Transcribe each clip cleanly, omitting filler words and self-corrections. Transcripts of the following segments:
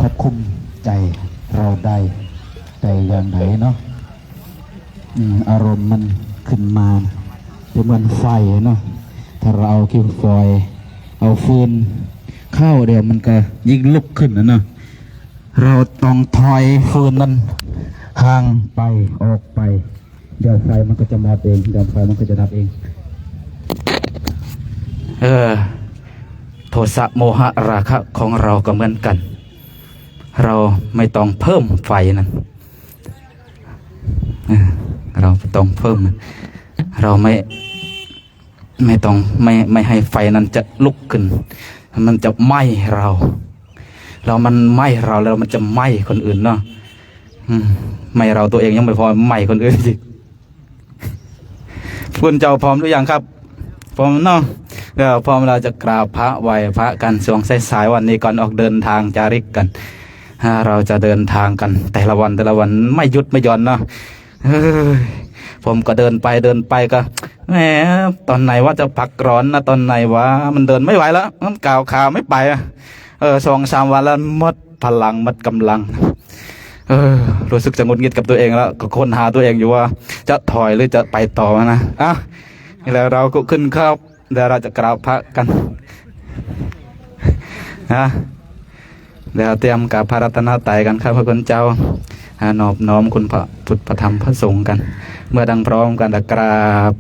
ควบคุมใจเราได้แต่อย่างไหนเนาะอารมณ์มันขึ้นมาเป็นเหมือนไฟเนาะถ้าเราเอาคิวฟอยเอาฟืนเข้าเดี๋ยวมันก็ยิ่งลุกขึ้นนะเนาะเราต้องถอยฟืนนั้นห่างไปออกไปเดี๋ยวไฟมันก็จะหมดเองเดี๋ยวไฟมันก็จะดับเองโทสะโมหะราคะของเราก็เหมือนกันเราไม่ต้องเพิ่มไฟนั้นเราต้องเพิ่มเราไม่ต้องไม่ให้ไฟนั้นจะลุกขึ้นมันจะไหม้เรามันไหม้เราแล้วมันจะไหม้คนอื่นเนาะไหม้เราตัวเองยังไม่พอไหม้คนอื่นอีกคุณเจ้าพร้อมหรือยังครับพร้อมเนาะเดี๋ยวพร้อมเราจะกราบพระไหว้พระกันช่วงสายๆวันนี้ก่อนออกเดินทางจาริกกันเราจะเดินทางกันแต่ละวันไม่หยุดไม่หย่อนเนาะผมก็เดินไปก็แหมตอนไหนว่าจะพักร้อนนะตอนไหนว่ามันเดินไม่ไหวแล้วมันก่าวขาไม่ไป2-3 วันแล้วหมดพลังหมดกำลังรู้สึกจะหงุดหงิดกับตัวเองแล้วก็ค้นหาตัวเองอยู่ว่าจะถอยหรือจะไปต่อนะแล้วเราก็ขึ้นครับเดี๋ยวเราจะกราบพระกันนะเดี๋ยวเตรียมกับพระรัตนตรัยกันครับพระคุณเจ้านอบน้อมคุณพระพุทธพระธรรมพระสงฆ์กันเมื่อดังพร้อมกันกราบ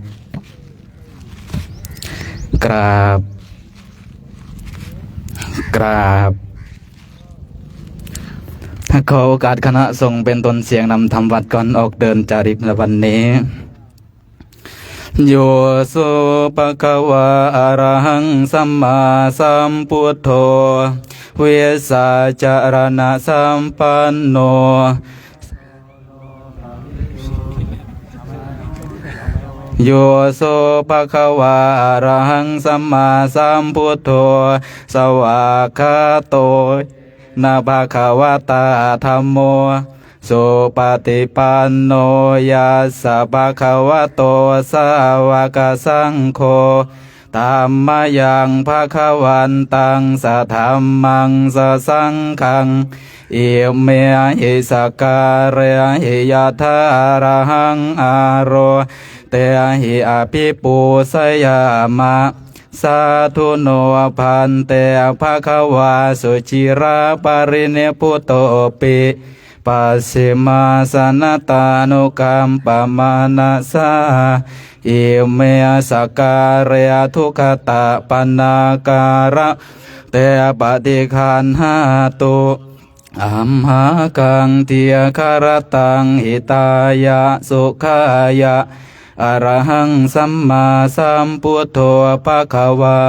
ขอโอกาสคณะสงฆ์เป็นตนเสียงนำธรรมวัดก่อนออกเดินจาริกในวันนี้โยโสภะคะวะอะระหังสัมมาสัมพุทโธเวสสาจารณะสัมปันโนโยโสภะคะวะอะระหังสัมมาสัมพุทโธสวากขาโตนะภะคะวะตาธัมโมสุปฏิปันโนยัสสะภะคะวะโตสาวกสังโฆธัมมยังภะคะวันตังสะธัมมังสะสังฆังอิเมหิสการะหิยะทาระหังอาโรเตหิอภิปูสยามะสาธุโนพันเตภะคะวาสุจิราปริเนพุโตปิปัสสิมาสนตานุกัมปมานาสาอิเมสการะทุกขตะปนาการะเตปฏิคันหาตุอัมหากังเทียคารตังหิตายะสุขายะอรหังสัมมาสัมพุทโธภะคะวา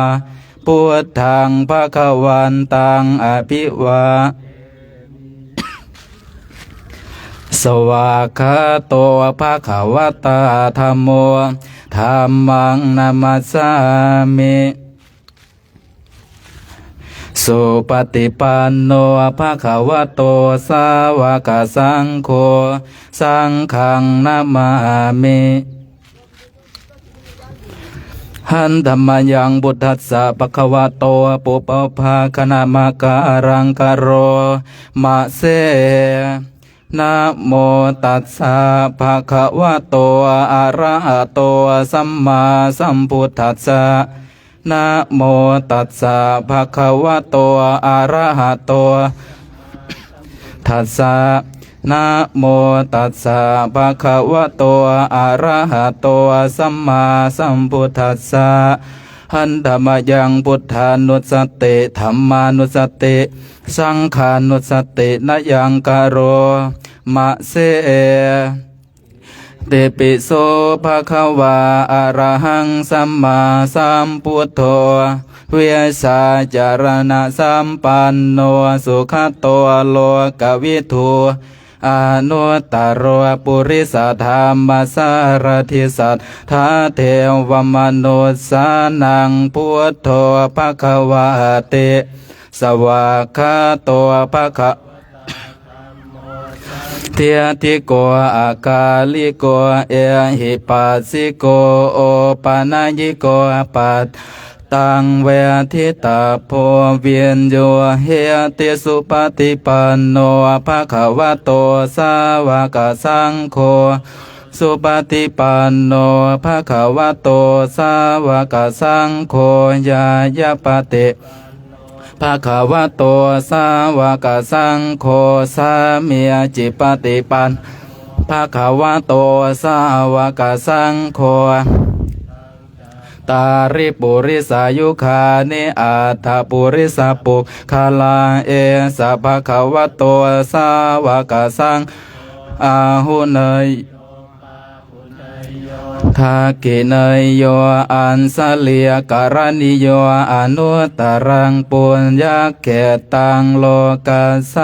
พุทธังภะคะวันตังอภิวาสวากขาโตภะคะวะตาธัมโมธัมมังนามัสสามิสุปฏิปันโนภะคะวะโตสาวกสังโฆสังฆังนามามิหันธัมมายังบุตตัสสะภะคะวะโตปุปภาคณามะการังกโรมะเสนะโมตัสสะภะคะวะโตอะระหะโตสัมมาสัมพุทธัสสะนะโมตัสสะภะคะวะโตอะระหะโตธัสสะนะโมตัสสะภะคะวะโตอะระหะโตสัมมาสัมพุทธัสสะหันธรรมยังพุทธานุสติธัมมานุสติสังฆานุสตินะยังกโรมะเสเตปิโสภะคะวะอะระหังสัมมาสัมพุทโธเวสสาจารณะสัมปันโนสุขโตโลกวิทูอนุตตรปุริสธรรมสารทิสัทธาเทวมนุสสานังพุทโธภะคะวะเตสวากขาโตภะคะเทียติโกอากาลิโกเอหิปัสสิโกโอปานายิโกปัต ตังเวทิตาโพเวียนโยเฮติสุปฏิปันโนภะคะวะโตสาวกสังโฆสุปฏิปันโนภะคะวะโตสาวกสังโฆญายะปฏิภะคะวะโตสาวกสังโฆสามีจิปฏิปันภะคะวะโตสาวกสังโฆตาริปุริสายุคานิอัตถปุริสปุคาลาเอสะภะคะวะโตสาวกสังอาหุเนยทากิเนยโยอันสเลียการณิโยอนุตตรังปุญญาเกตังโลกัสส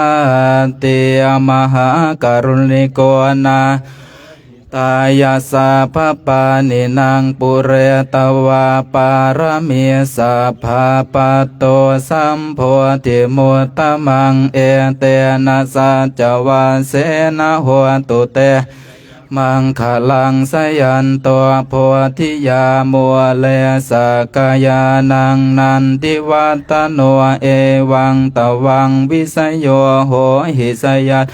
ติมหากรุณิโกนาตายาสาภปานินางปุเรตวาปารมีสัพพะปัตโตสัมโพธิมุตตมังเอเตนะสัจวาเสนะโหตุเตมังคลังสยันตัวโพธิยามัวเลสกายานังนันติวัตโนเอวังตวังวิสยโยโหหิสยัต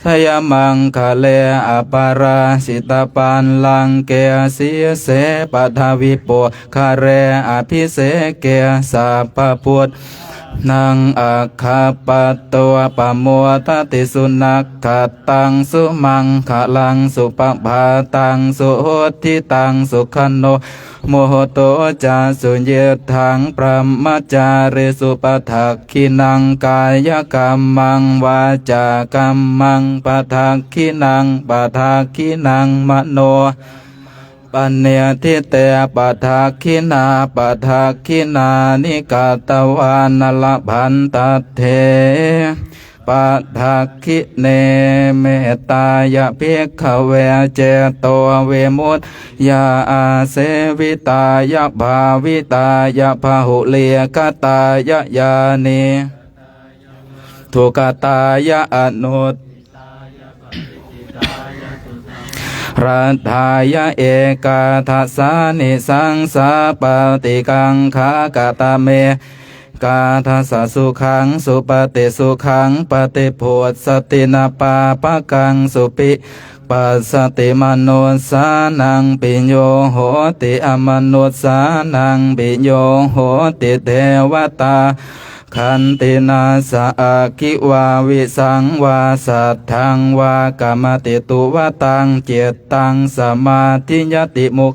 ทยมังคะเลอปาราสิตาปันลังเกสีเสปัทวิโปคาเรอภิเสเกสัพพพุทธนังอาคาปตัวปะมัวตติสุนักขัดตังสุมังขลังสุปภาตังสุโหติตังสุขันโนโมโหโตจาสุญเยทังปรมัจจาริสุปทักขินังกายกรรมังวาจากรรมังปทักขินังปทักขินังมโนปัญญทิเตปทักขินาปทักขินานิกาตวานละพันตเทปทักขิเนเมตตายะภิกขเวเจโตเวมุตยาอาเสวิตายะภาวิตายะพหุเลียกตายะยานิทุกตายะอนุตรัตถายะเอกาทัสสานิสังสาปฏิกังขากตเมกาทัสสะสุขังสุปฏิสุขังปฏิโพธสตินาปาปะกังสุปิปัสสติมนุสานังปิญโยโหติอมนุสานังปิญโยโหติเทวตาขันตินาสะอาคิวาวิสังวาสัทธังวากรรมติตุวตังเจตตังสมาธิยติมุข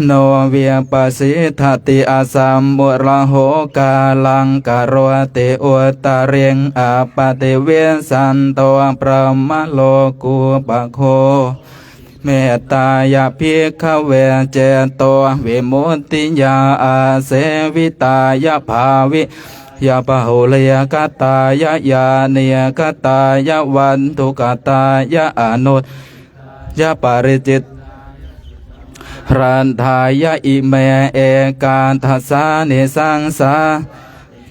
โนเวียปสิทติอาสัมมุระโหกาลังกโรติอุตเรียงอาปติเวสันโตปรมโลกุปโคเมตตายะภิกขเวเจโตวิมุตติยาอาเสวิตายะภาวิยาปะหุเลียกตายะยาเนียกตายะวันทุกตายะอนุตยะปาริจิตรันทายะอิเมเอกาทัสสานิสังสา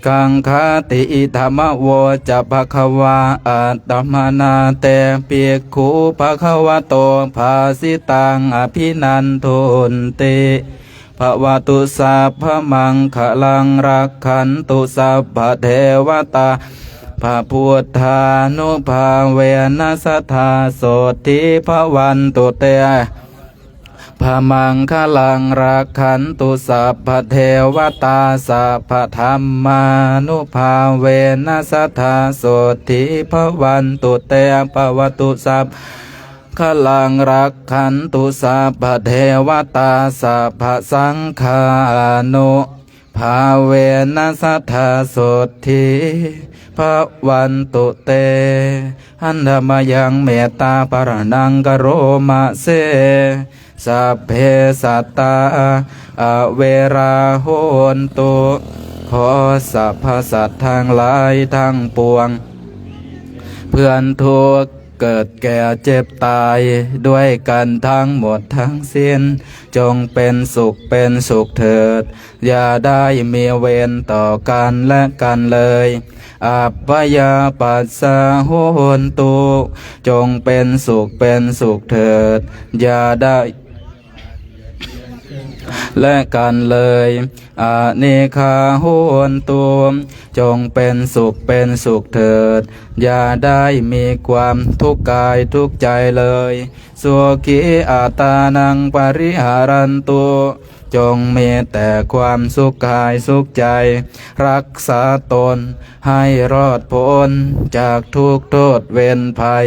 กังคติอิธรรมโวจะภควาอัตตมนาเตปิกขุภควโตภาสิตังอภินันทุนติภวตุสัพพมังคลังรักขันตุสัพพเทวตาพระพุทธานุภาเวนัสธาโสติภวันตุเตพระมังคลังรักขันตุสัพพเทวตาสัพพธรรมานุภาเวนัสธาโสติภวันตุเตภวตุสัพขลังรักขันตุสัพพเทวตาสัพพสังฆานุภาเวนัสธาโสติภวันตุเตหันธมยังเมตตาปรนังกโรมะเสสัพเพสัตตาอเวราโหนตุขอสัพพสัตว์ทั้งหลายทั้งปวงเพื่อนทุกข์เกิดแก่เจ็บตายด้วยกันทั้งหมดทั้งสิ้นจงเป็นสุขเป็นสุขเถิดอย่าได้มีเวรต่อกันและกันเลยอัปปยาปัสสะโหนตุจงเป็นสุขเป็นสุขเถิดอย่าได้ก และกันเลยอเนคาโหนตุจงเป็นสุขเป็นสุขเถิดอย่าได้มีความทุกข์กายทุกข์ใจเลยสุขีอาตานังปริหารันตุจงมีแต่ความสุขกายสุขใจรักษาตนให้รอดพ้นจากทุกข์โทษเวรภัย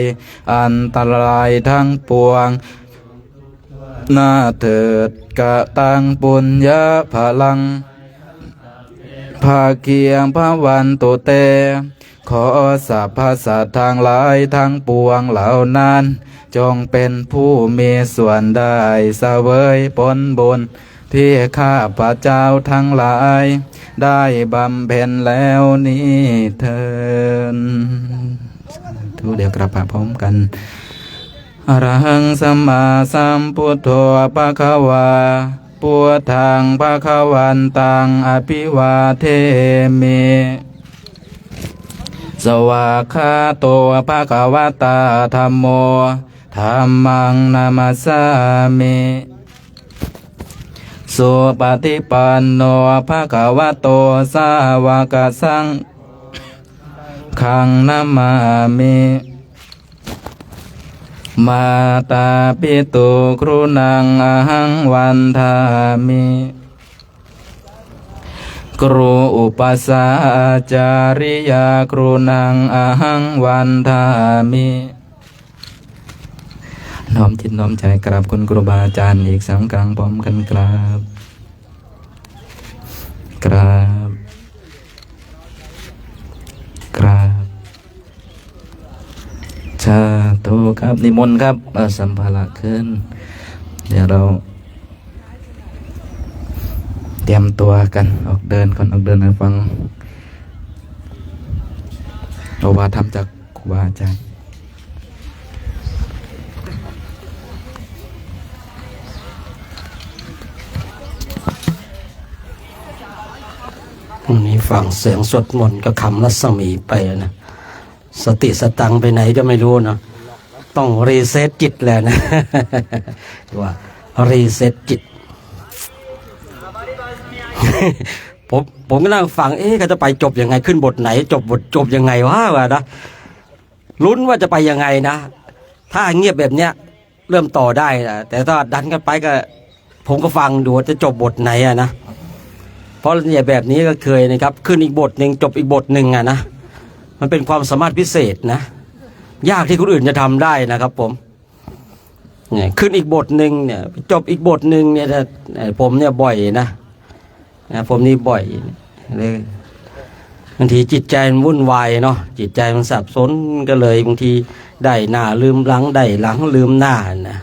อันตรายทั้งปวงนาเถิดกะตังปุญญาพลังภาเกียงพระวันตุเตขอสัพพสัตว์ทางหลายทั้งปวงเหล่านั้นจงเป็นผู้มีส่วนได้เสวยผลบุญที่ข้าพระเจ้าทั้งหลายได้บำเพ็ญแล้วนี้เถิดทุกเดี๋ยวกลับมาพร้อมกันอรหังสัมมาสัมพุทโธภะคะวาพุทธังภะคะวันตังอภิวาเทมิสวากขาโตภะคะวะตาธัมโมธัมมังนามัสสามิสุปฏิปันโนภะคะวะโตสาวกสังฆังนามามิมาตาปิตุครุนังอหังวันทามิครูอุปสาจาริยาครูนังอหังวันทามิน้อมจิตน้อมใจกราบคุณครูบาอาจารย์อีก3 ครั้งพร้อมกันกราบกราบกราบสาธุครับนิมนต์ครับสัมภาระขึ้นเดี๋ยวเราเตรียมตัวกันออกเดินก่อนออกเดินฟังโอวาทำจากครูบาอาจารย์วันนี้ฟังเสียงสวดมนต์ก็คำรัศมีไปนะสติสตังไปไหนก็ไม่รู้นะต้องรีเซ็ตจิตแหละนะ ว่ารีเซ็ตจิต ผมก็นั่งฟังเขาจะไปจบยังไงขึ้นบทไหนจบบทจบยังไงวะนะลุ้นว่าจะไปยังไงนะถ้าเงียบแบบเนี้ยเริ่มต่อได้นะแต่ถ้าดันกันไปก็ผมก็ฟังดูว่าจะจบบทไหนนะเพราะเนี่ยแบบนี้ก็เคยนะครับขึ้นอีกบทหนึ่งจบอีกบทหนึ่งนะมันเป็นความสามารถพิเศษนะยากที่คนอื่นจะทำได้นะครับผมเนี่ยขึ้นอีกบทหนึ่งเนี่ยจบอีกบทหนึ่งเนี่ยผมเนี่ยบ่อยนะผมนี่บ่อยเลยบางทีจิตใจมันวุ่นวายเนาะจิตใจมันสับสนก็เลยบางทีได้หน้าลืมหลังได้หลังลืมหน้านะ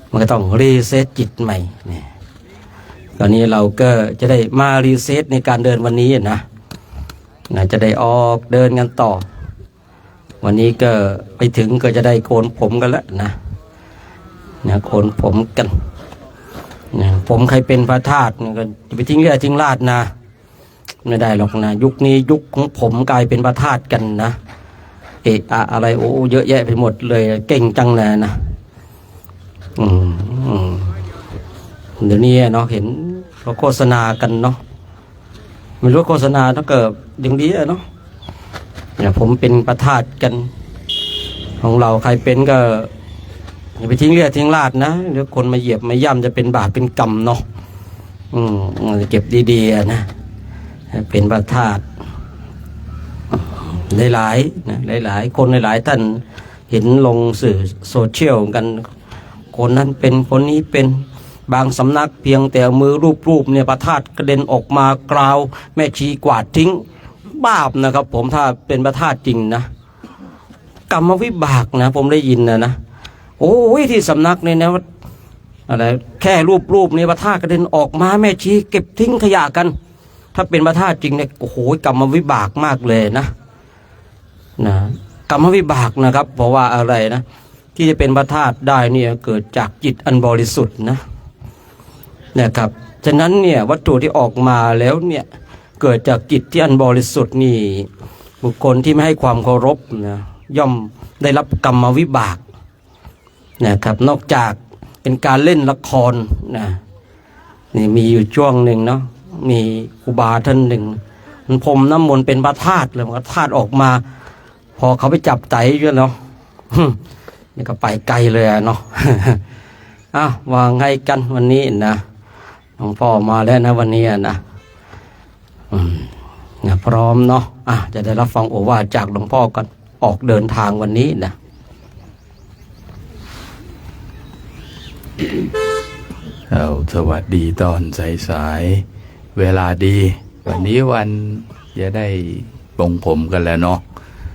มันก็ต้องรีเซ็ตจิตใหม่เนี่ยตอนนี้เราก็จะได้มารีเซ็ตในการเดินวันนี้นะจะได้ออกเดินกันต่อวันนี้ก็ไปถึงก็จะได้โกนผมกันแล้วนะโกนผมกันผมใครเป็นพระธาตุก็จะไปทิ้งเลือดทิ้งลาดนะไม่ได้หรอกนะยุคนี้ยุคของผมกลายเป็นพระธาตุกันนะอะไรโอ้เยอะแยะไปหมดเลยเก่งจังเลยนะเดี๋ยวนี้เนาะเห็นเขาโฆษณากันเนาะไม่รู้โฆษณาถ้าเกิดอย่างนี้เนาะเนี่ยผมเป็นประธาตุกันของเราใครเป็นก็อย่าไปทิ้งเลือดทิ้งลาดนะเดี๋ยวคนมาเหยียบมาย่ำจะเป็นบาปเป็นกรรมเนาะเก็บดีๆนะเป็นประธาตุหลายๆนะหลายๆคนหลายๆท่านเห็นลงสื่อโซเชียลกันคนนั้นเป็นคนนี้เป็นบางสำนักเพียงแต่มือรูปเนี่ยประธาตุกระเด็นออกมากราวแม่ชีกวาดทิ้งบาปนะครับผมถ้าเป็นประธาตุจริงนะกรรมวิบากนะผมได้ยินนะโอ้ยที่สำนักเนี่ยนะอะไรแค่รูปเนี่ยประธาตุกระเด็นออกมาแม่ชีเก็บทิ้งขยะกันถ้าเป็นประธาตุจริงเนี่ยโอ้โหกรรมวิบากมากเลยนะกรรมวิบากนะครับเพราะว่าอะไรนะที่จะเป็นประธาตุได้เนี่ยเกิดจากจิตอันบริสุทธิ์นะครับฉะนั้นเนี่ยวัตถุที่ออกมาแล้วเนี่ยเกิดจากจิตที่อันบริสุทธิ์นี่บุคคลที่ไม่ให้ความเคารพนะย่อมได้รับกรรมวิบากนะครับนอกจากเป็นการเล่นละครนะ นี่มีอยู่ช่วงหนึ่งเนาะมีครูบาท่านหนึ่งมันพรมน้ำมนต์เป็นพระธาตุเลยพระธาตุออกมา พอเขาไปจับไตด้วยเนาะ นี่ก็ไปไกลเลยอะเนาะ อ้าวว่าไงกันวันนี้นะหลวงพ่อมาแล้วนะวันนี้นะนะพร้อมเนาะจะได้รับฟังโอวาทจากหลวงพ่อกันออกเดินทางวันนี้นะเอาสวัสดีตอนสายๆเวลาดีวันนี้วันจะได้ปลงผมกันแล้วเนาะ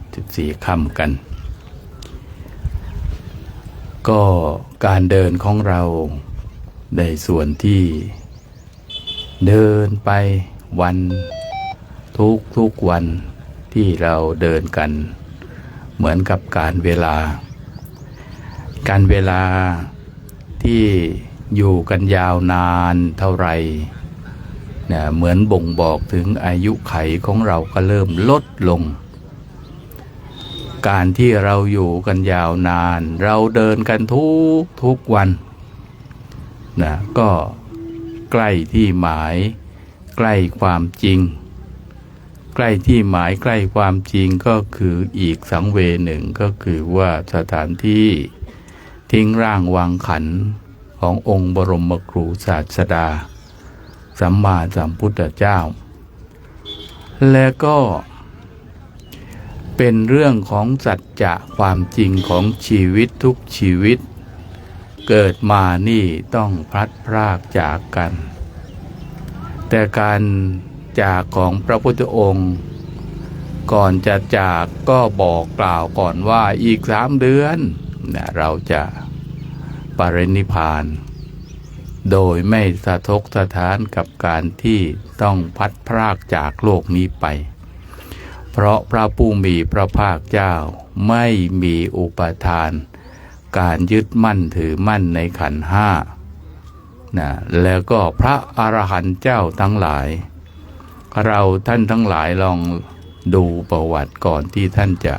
14 ค่ำกัน ก็การเดินของเราในส่วนที่เดินไปวันทุกวันที่เราเดินกันเหมือนกับการเวลาที่อยู่กันยาวนานเท่าไหร่เนี่ยเหมือนบ่งบอกถึงอายุไขของเราก็เริ่มลดลงการที่เราอยู่กันยาวนานเราเดินกันทุกวันนะก็ใกล้ที่หมายใกล้ความจริงใกล้ที่หมายใกล้ความจริงก็คืออีกสังเวย์หนึ่งก็คือว่าสถานที่ทิ้งร่างวางขันขององค์บรมครูศาสดาสัมมาสัมพุทธเจ้าและก็เป็นเรื่องของสัจจะความจริงของชีวิตทุกชีวิตเกิดมานี่ต้องพลัดพรากจากกันแต่การจากของพระพุทธองค์ก่อนจะจากก็บอกกล่าวก่อนว่าอีก3 เดือนเราจะปรินิพพานโดยไม่สะทกสะท้านกับการที่ต้องพลัดพรากจากโลกนี้ไปเพราะพระผู้มีพระภาคเจ้าไม่มีอุปทานการยึดมั่นถือมั่นในขันธ์ห้าแล้วก็พระอรหันต์เจ้าทั้งหลายท่านทั้งหลายลองดูประวัติก่อนที่ท่านจะ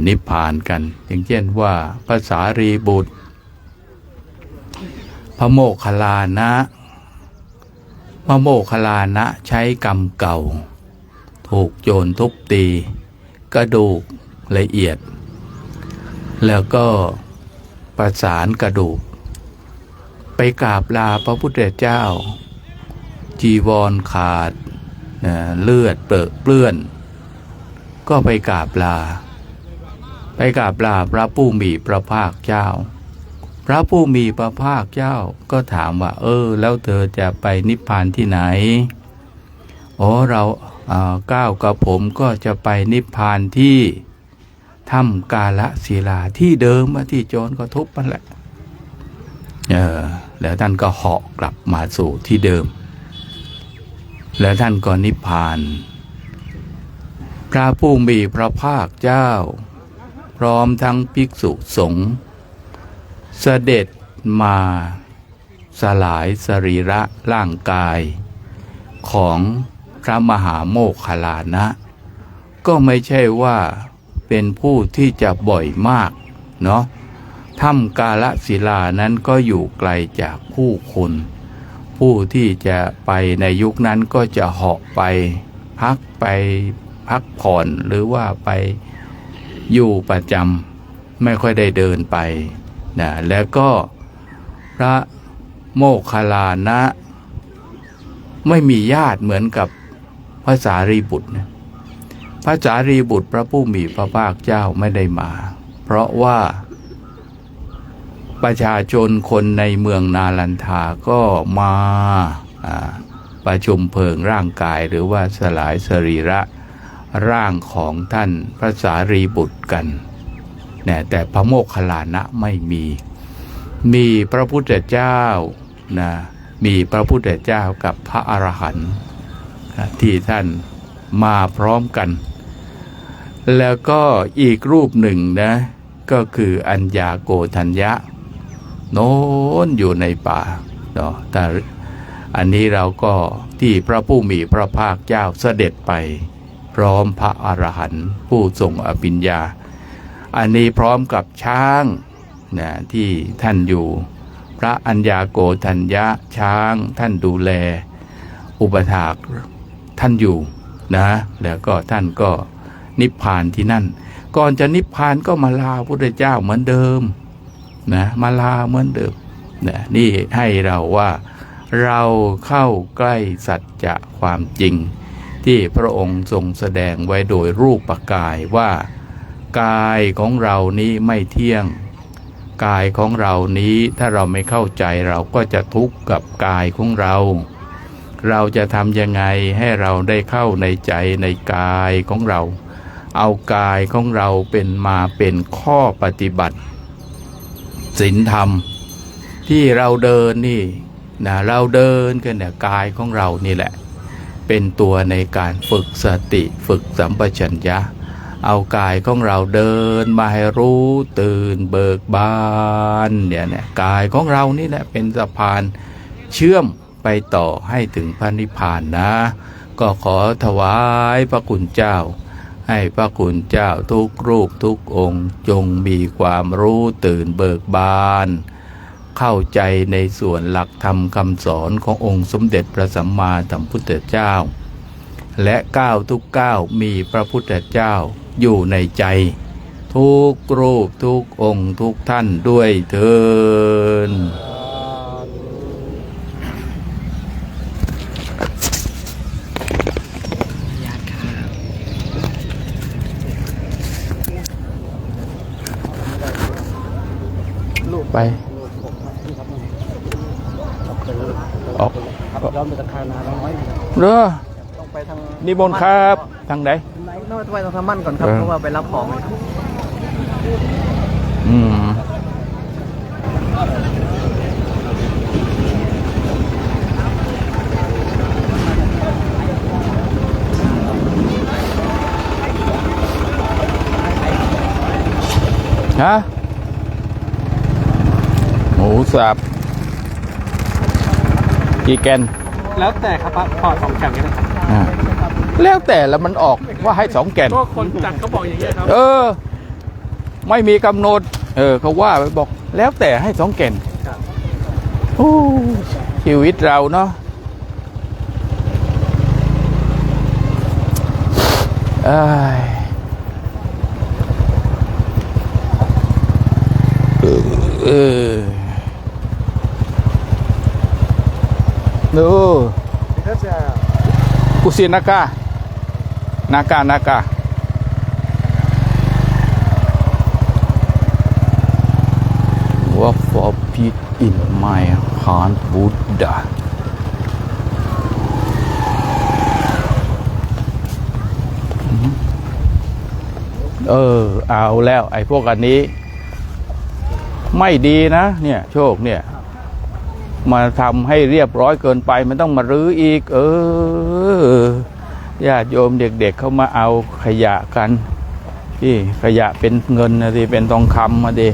นิพพานกันอย่างเช่นว่าพระสารีบุตรพระโมคคัลลานะใช้กรรมเก่าถูกโจรทุบตีกระดูกละเอียดแล้วก็ประสานกระดูกไปกราบลาพระพุทธเจ้าจีวรขาดเลือดเปื้อนก็ไปกราบลาพระผู้มีพระภาคเจ้าพระผู้มีพระภาคเจ้าก็ถามว่าแล้วเธอจะไปนิพพานที่ไหนเราก้าวกับผมก็จะไปนิพพานที่ถ้ำกาลศิลาที่เดิมที่โจรก็ทุบมันแหละแล้วท่านก็เหาะกลับมาสู่ที่เดิมแล้วท่านก็นิพพานพระผู้มีพระภาคเจ้าพร้อมทั้งภิกษุสงฆ์เสด็จมาสลายสรีระร่างกายของพระมหาโมคคัลลานะก็ไม่ใช่ว่าเป็นผู้ที่จะบ่อยมากเนาะถ้ำกาลศิลานั้นก็อยู่ไกลจากผู้คนผู้ที่จะไปในยุคนั้นก็จะเหาะไปพักผ่อนหรือว่าไปอยู่ประจำไม่ค่อยได้เดินไปแล้วก็พระโมคคัลลานะไม่มีญาติเหมือนกับพระสารีบุตรพระสารีบุตรพระผู้มีพระภาคเจ้าไม่ได้มาเพราะว่าประชาชนคนในเมืองนาลันทาก็มาประชุมเพลิงร่างกายหรือว่าสลายสรีระร่างของท่านพระสารีบุตรกันแต่พระโมคคัลลานะไม่มีพระพุทธเจ้ามีพระพุทธเจ้ากับพระอรหันต์ที่ท่านมาพร้อมกันแล้วก็อีกรูปหนึ่งก็คืออัญญาโกฏัญญะโน้นอยู่ในป่าแต่อันนี้เราก็ที่พระผู้มีพระภาคเจ้าเสด็จไปพร้อมพระอรหันต์ผู้ทรงอภิญญาอันนี้พร้อมกับช้างที่ท่านอยู่พ พระอัญญาโกฏัญญะช้างท่านดูแลอุปถากท่านอยู่นะแล้วก็ท่านก็นิพพานที่นั่นก่อนจะนิพพานก็มาลาพระพุทธเจ้าเหมือนเดิมนะมาลาเหมือนเดิมนะนี่ให้เราว่าเราเข้าใกล้สัจจะความจริงที่พระองค์ทรงแสดงไว้โดยรูปกายว่ากายของเรานี้ไม่เที่ยงกายของเรานี้ถ้าเราไม่เข้าใจเราก็จะทุกข์กับกายของเราเราจะทำยังไงให้เราได้เข้าในใจในกายของเราเอากายของเราเป็นข้อปฏิบัติศีลธรรมที่เราเดินนี่นะเราเดินกันเนี่ยกายของเรานี่แหละเป็นตัวในการฝึกสติฝึกสัมปชัญญะเอากายของเราเดินมาให้รู้ตื่นเบิกบานเนี่ยกายของเรานี่แหละเป็นสะพานเชื่อมไปต่อให้ถึงพระนิพพานนะก็ขอถวายพระคุณเจ้าให้พระคุณเจ้าทุกรูปทุกองค์จงมีความรู้ตื่นเบิกบานเข้าใจในส่วนหลักธรรมคำสอนขององค์สมเด็จพระสัมมาสัมพุทธเจ้าและก้าวทุกก้าวมีพระพุทธเจ้าอยู่ในใจทุกรูปทุกองค์ทุกท่านด้วยเถิดไปออกย้อนไปทางคานาน้อยเด้อต้องไปทางนิมนต์ครับทางไหนน่าจะไปทางธรรมันก่อนครับเพราะว่าไปรับของฮะหมูสับกี่แกนแล้วแต่ครับพอ2 แกนก็ได้ครับแล้วแต่แล้วมันออกว่าให้2 แกนก็คนจัดเขาบอกอย่างนี้ครับไม่มีกำหนดเขาว่าไปบอกแล้วแต่ให้2 แกนโอ้ชีวิตเราเนาะดูกุศินากาWhat forbid in my heart Buddha เอาแล้วไอ้พวกอันนี้ไม่ดีนะเนี่ยโชคเนี่ยมาทำให้เรียบร้อยเกินไปมันต้องมารื้ออีกญาติโยมเด็กๆเขามาเอาขยะกันที่ขยะเป็นเงินนะดิเป็นทองคำมาดิ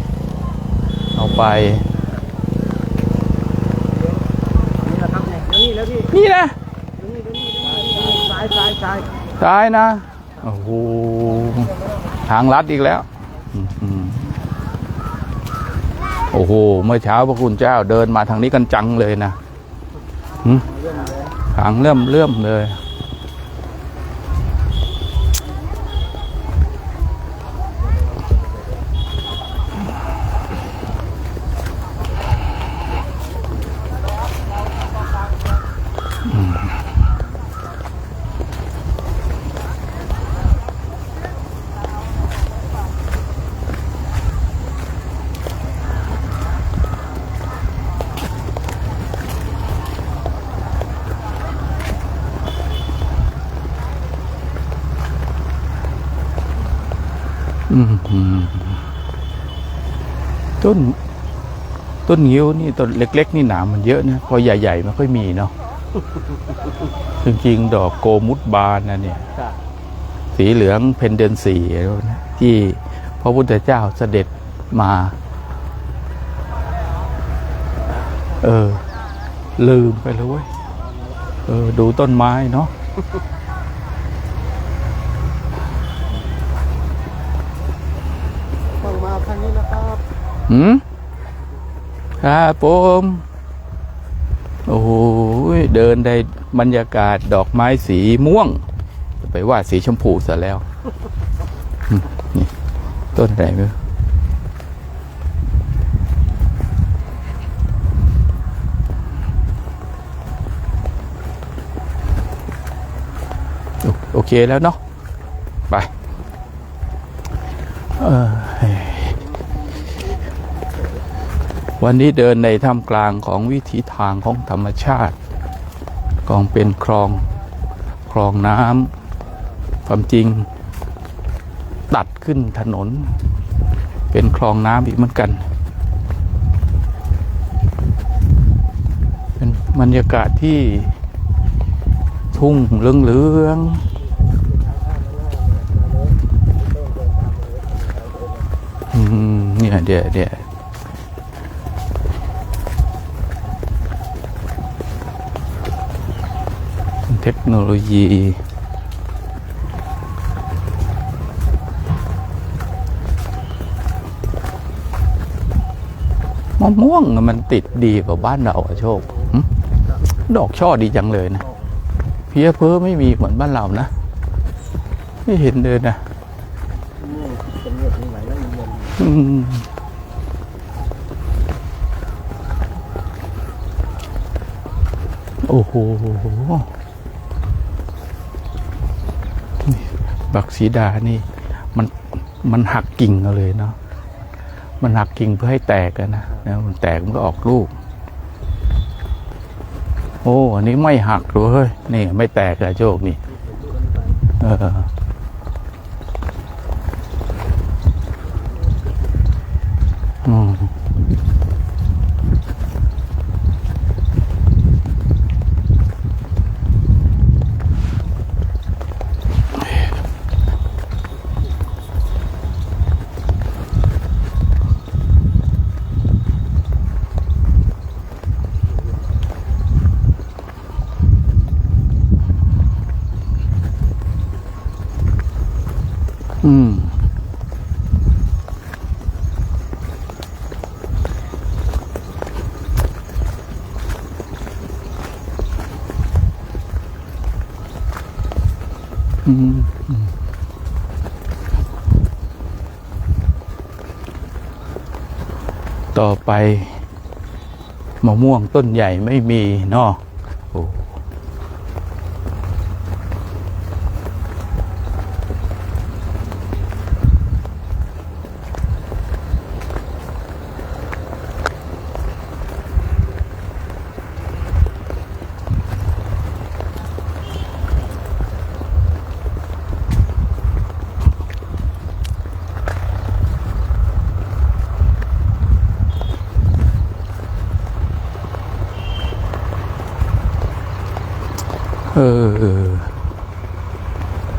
เอาไปนี่นะซ้ายนะโอ้โหทางลัดอีกแล้วโอ้โหเมื่อเช้าพระคุณเจ้าเดินมาทางนี้กันจังเลยนะทางเลื่อมเลยต้นงิ้วนี่ต้นเล็กๆนี่หนามมันเยอะนะพอใหญ่ๆไม่ค่อยมีเนาะจริงๆดอกโกมุตบานนะเนี่ยสีเหลืองเพนเดนสีนะที่พระพุทธเจ้าเสด็จมาลืมไปเลยเว้ยดูต้นไม้เนาะมาทางนี้นะครับ ครับผมโอ้โหเดินได้บรรยากาศดอกไม้สีม่วงไปว่าสีชมพูซะแล้วนี่ต้นอะไรไม่รู้โอเคแล้วเนาะไปวันนี้เดินในท่ามกลางของวิถีทางของธรรมชาติกองเป็นคลองน้ำความจริงตัดขึ้นถนนเป็นคลองน้ำอีกเหมือนกันเป็นบรรยากาศที่ทุ่งเหลืองเนี่ยเดี๋ยวเทคโนโลยีมะม่วงมันติดดีกว่าบ้านเราอะโชคดอกช่อดีจังเลยนะเพี้ยเพ้อไม่มีเหมือนบ้านเรานะไม่เห็นเลยนะโอ้โหบักสีดานี่มันหักกิ่งเอาเลยเนาะมันหักกิ่งเพื่อให้แตกนะมันแตกมันก็ออกลูกโอ้อันนี้ไม่หักเลยนี่ไม่แตกอะโชคนี่ต่อไปมะม่วงต้นใหญ่ไม่มีเนาะโอ้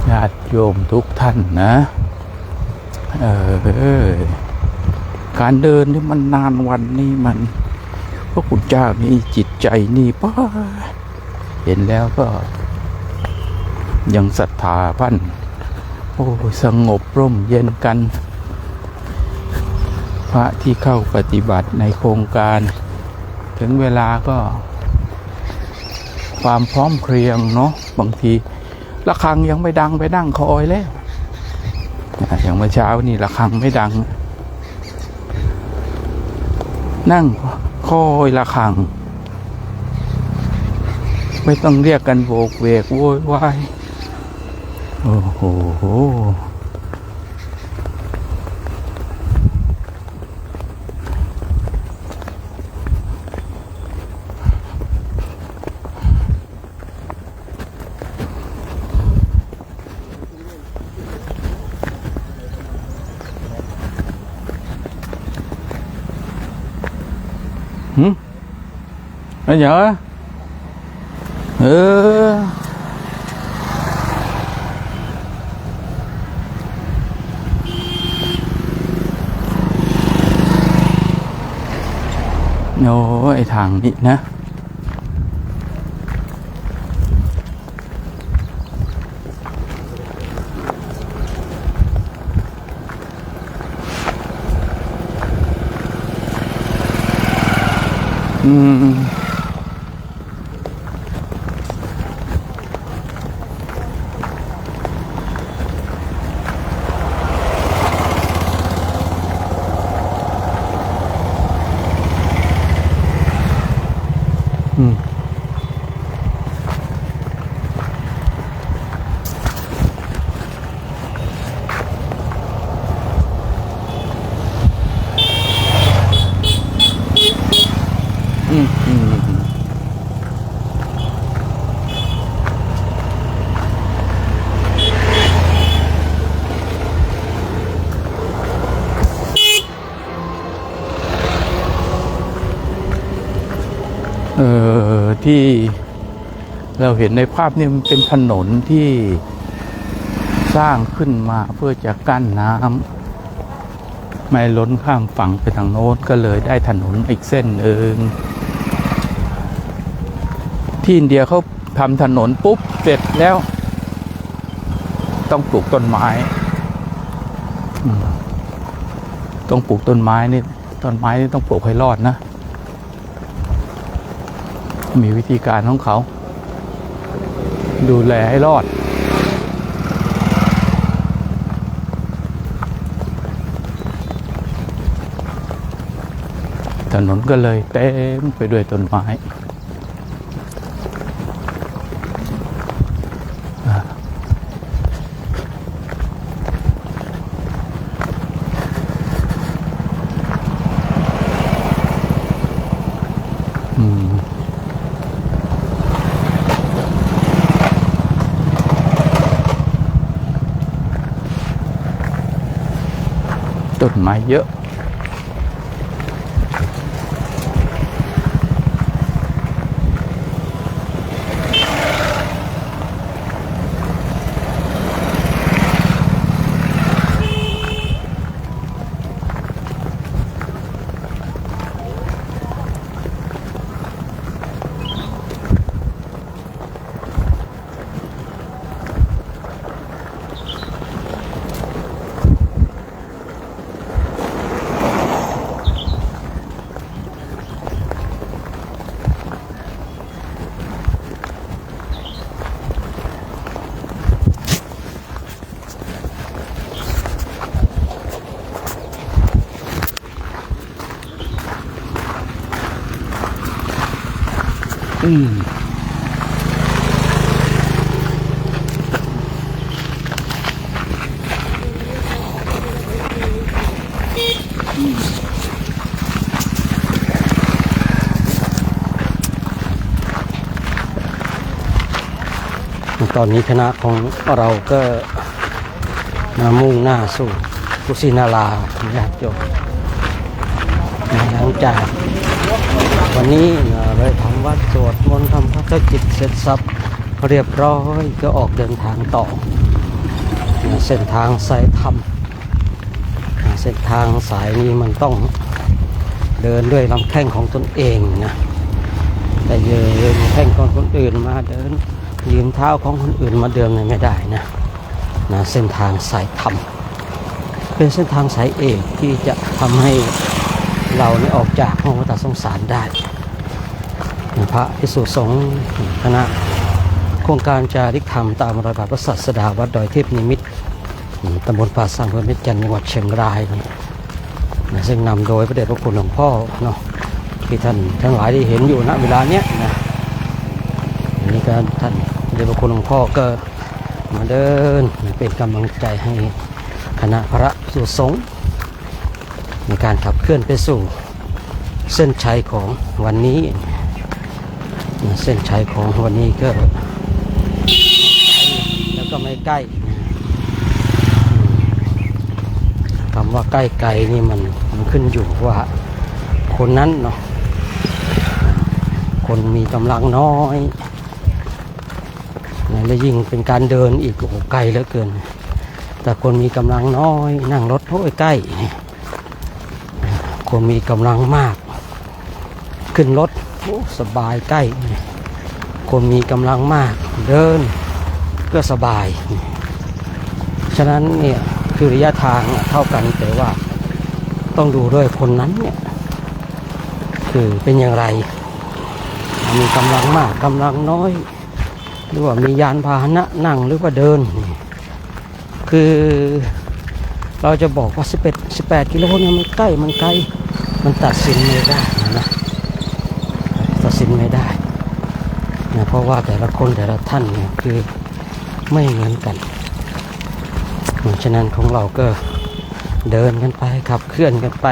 ญาติโยมทุกท่านนะการเดินนี่มันนานวันนี่มันพระคุณเจ้านี่จิตใจนี่ป้าเห็นแล้วก็ยังศรัทธาพันโอ้สงบร่มเย็นกันพระที่เข้าปฏิบัติในโครงการถึงเวลาก็ความพร้อมเพรียงเนาะบางทีระฆังยังไม่ดังไปนั่งคอยแล้วอย่างเมื่อเช้านี่ระฆังไม่ดังนั่งคอยระฆังไม่ต้องเรียกกันโวกเวกโวยวายโอ้โหanh nhớโอ้ยทางนี้นะ อืมอืมอืมอืมที่เราเห็นในภาพนี่มันเป็นถนนที่สร้างขึ้นมาเพื่อจะกั้นน้ำไม่ล้นข้ามฝั่งไปทางโน้นก็เลยได้ถนนอีกเส้นหนึ่งที่อินเดียเขาทำถนนปุ๊บเสร็จแล้วต้องปลูกต้นไม้ต้องปลูกต้นไม้นี่ต้นไม้นี่ต้องปลูกให้รอดนะมีวิธีการของเขาดูแลให้รอดถนนก็เลยเต็มไปด้วยต้นไม้ต้นไม้เยอะตอนนี้คณะของเราก็มุ่งหน้าสู่กุสินาราญาติโยมหลังจากวันนี้เราทำวัดสวดมนต์ทำพระกิจเสร็จสับเรียบร้อยก็ออกเดินทางต่อเส้นทางสายธรรมเส้นทางสายนี้มันต้องเดินด้วยลำแข้งของตนเองนะแต่ยืมแข้งของคนอื่นมาเดินยืมเท้าของคนอื่นมาเดินไม่ได้นะเส้นทางสายธรรมเป็นเส้นทางสายเอกที่จะทำให้เราออกจากห้องวัฏสงสารได้พระภิกษุสงฆ์คณะโครงการจาริกธรรมตามรอยบาทพระศาสดาวัดดอยเทพนิมิตรตำบลป่าสังอำเภอแม่จันทร์จังหวัดเชียงรายซึ่งนำโดยพระเดชพระคุณหลวงพ่อเนาะที่ท่านทั้งหลายได้เห็นอยู่ณเวลาเนี้ยนะนี่ก็ท่านพระเดชพระคุณหลวงพ่อก็มาเดินเป็นกำลังใจให้คณะพระภิกษุสงฆ์ในการขับเคลื่อนไปสู่เส้นชัยของวันนี้เส้นชัยของวันนี้ก็แล้วก็ไม่ใกล้คำว่าใกล้ไกลนี่มันขึ้นอยู่ว่าคนนั้นเนาะคนมีกำลังน้อยและยิ่งเป็นการเดินอีกโอ้โหไกลเหลือเกินแต่คนมีกำลังน้อยนั่งรถโอ้ยใกล้คนมีกำลังมากขึ้นรถโอ้สบายใกล้คนมีกำลังมากเดินก็สบายฉะนั้นเนี่ยคือระยะทางเท่ากันแต่ว่าต้องดูด้วยคนนั้นเนี่ย คือเป็นอย่างไรมีกำลังมากกำลังน้อยหรือว่ามียานพาหนะนั่งหรือว่าเดินคือเราจะบอกว่า18 กิโลเนี่ยมันใกล้มันไกลมันตัดสินไม่ได้นะตัดสินไม่ได้นะเพราะว่าแต่ละคนแต่ละท่านเนี่ยคือไม่เหมือนกันเพราะฉะนั้นของเราก็เดินกันไปขับเคลื่อนกันไป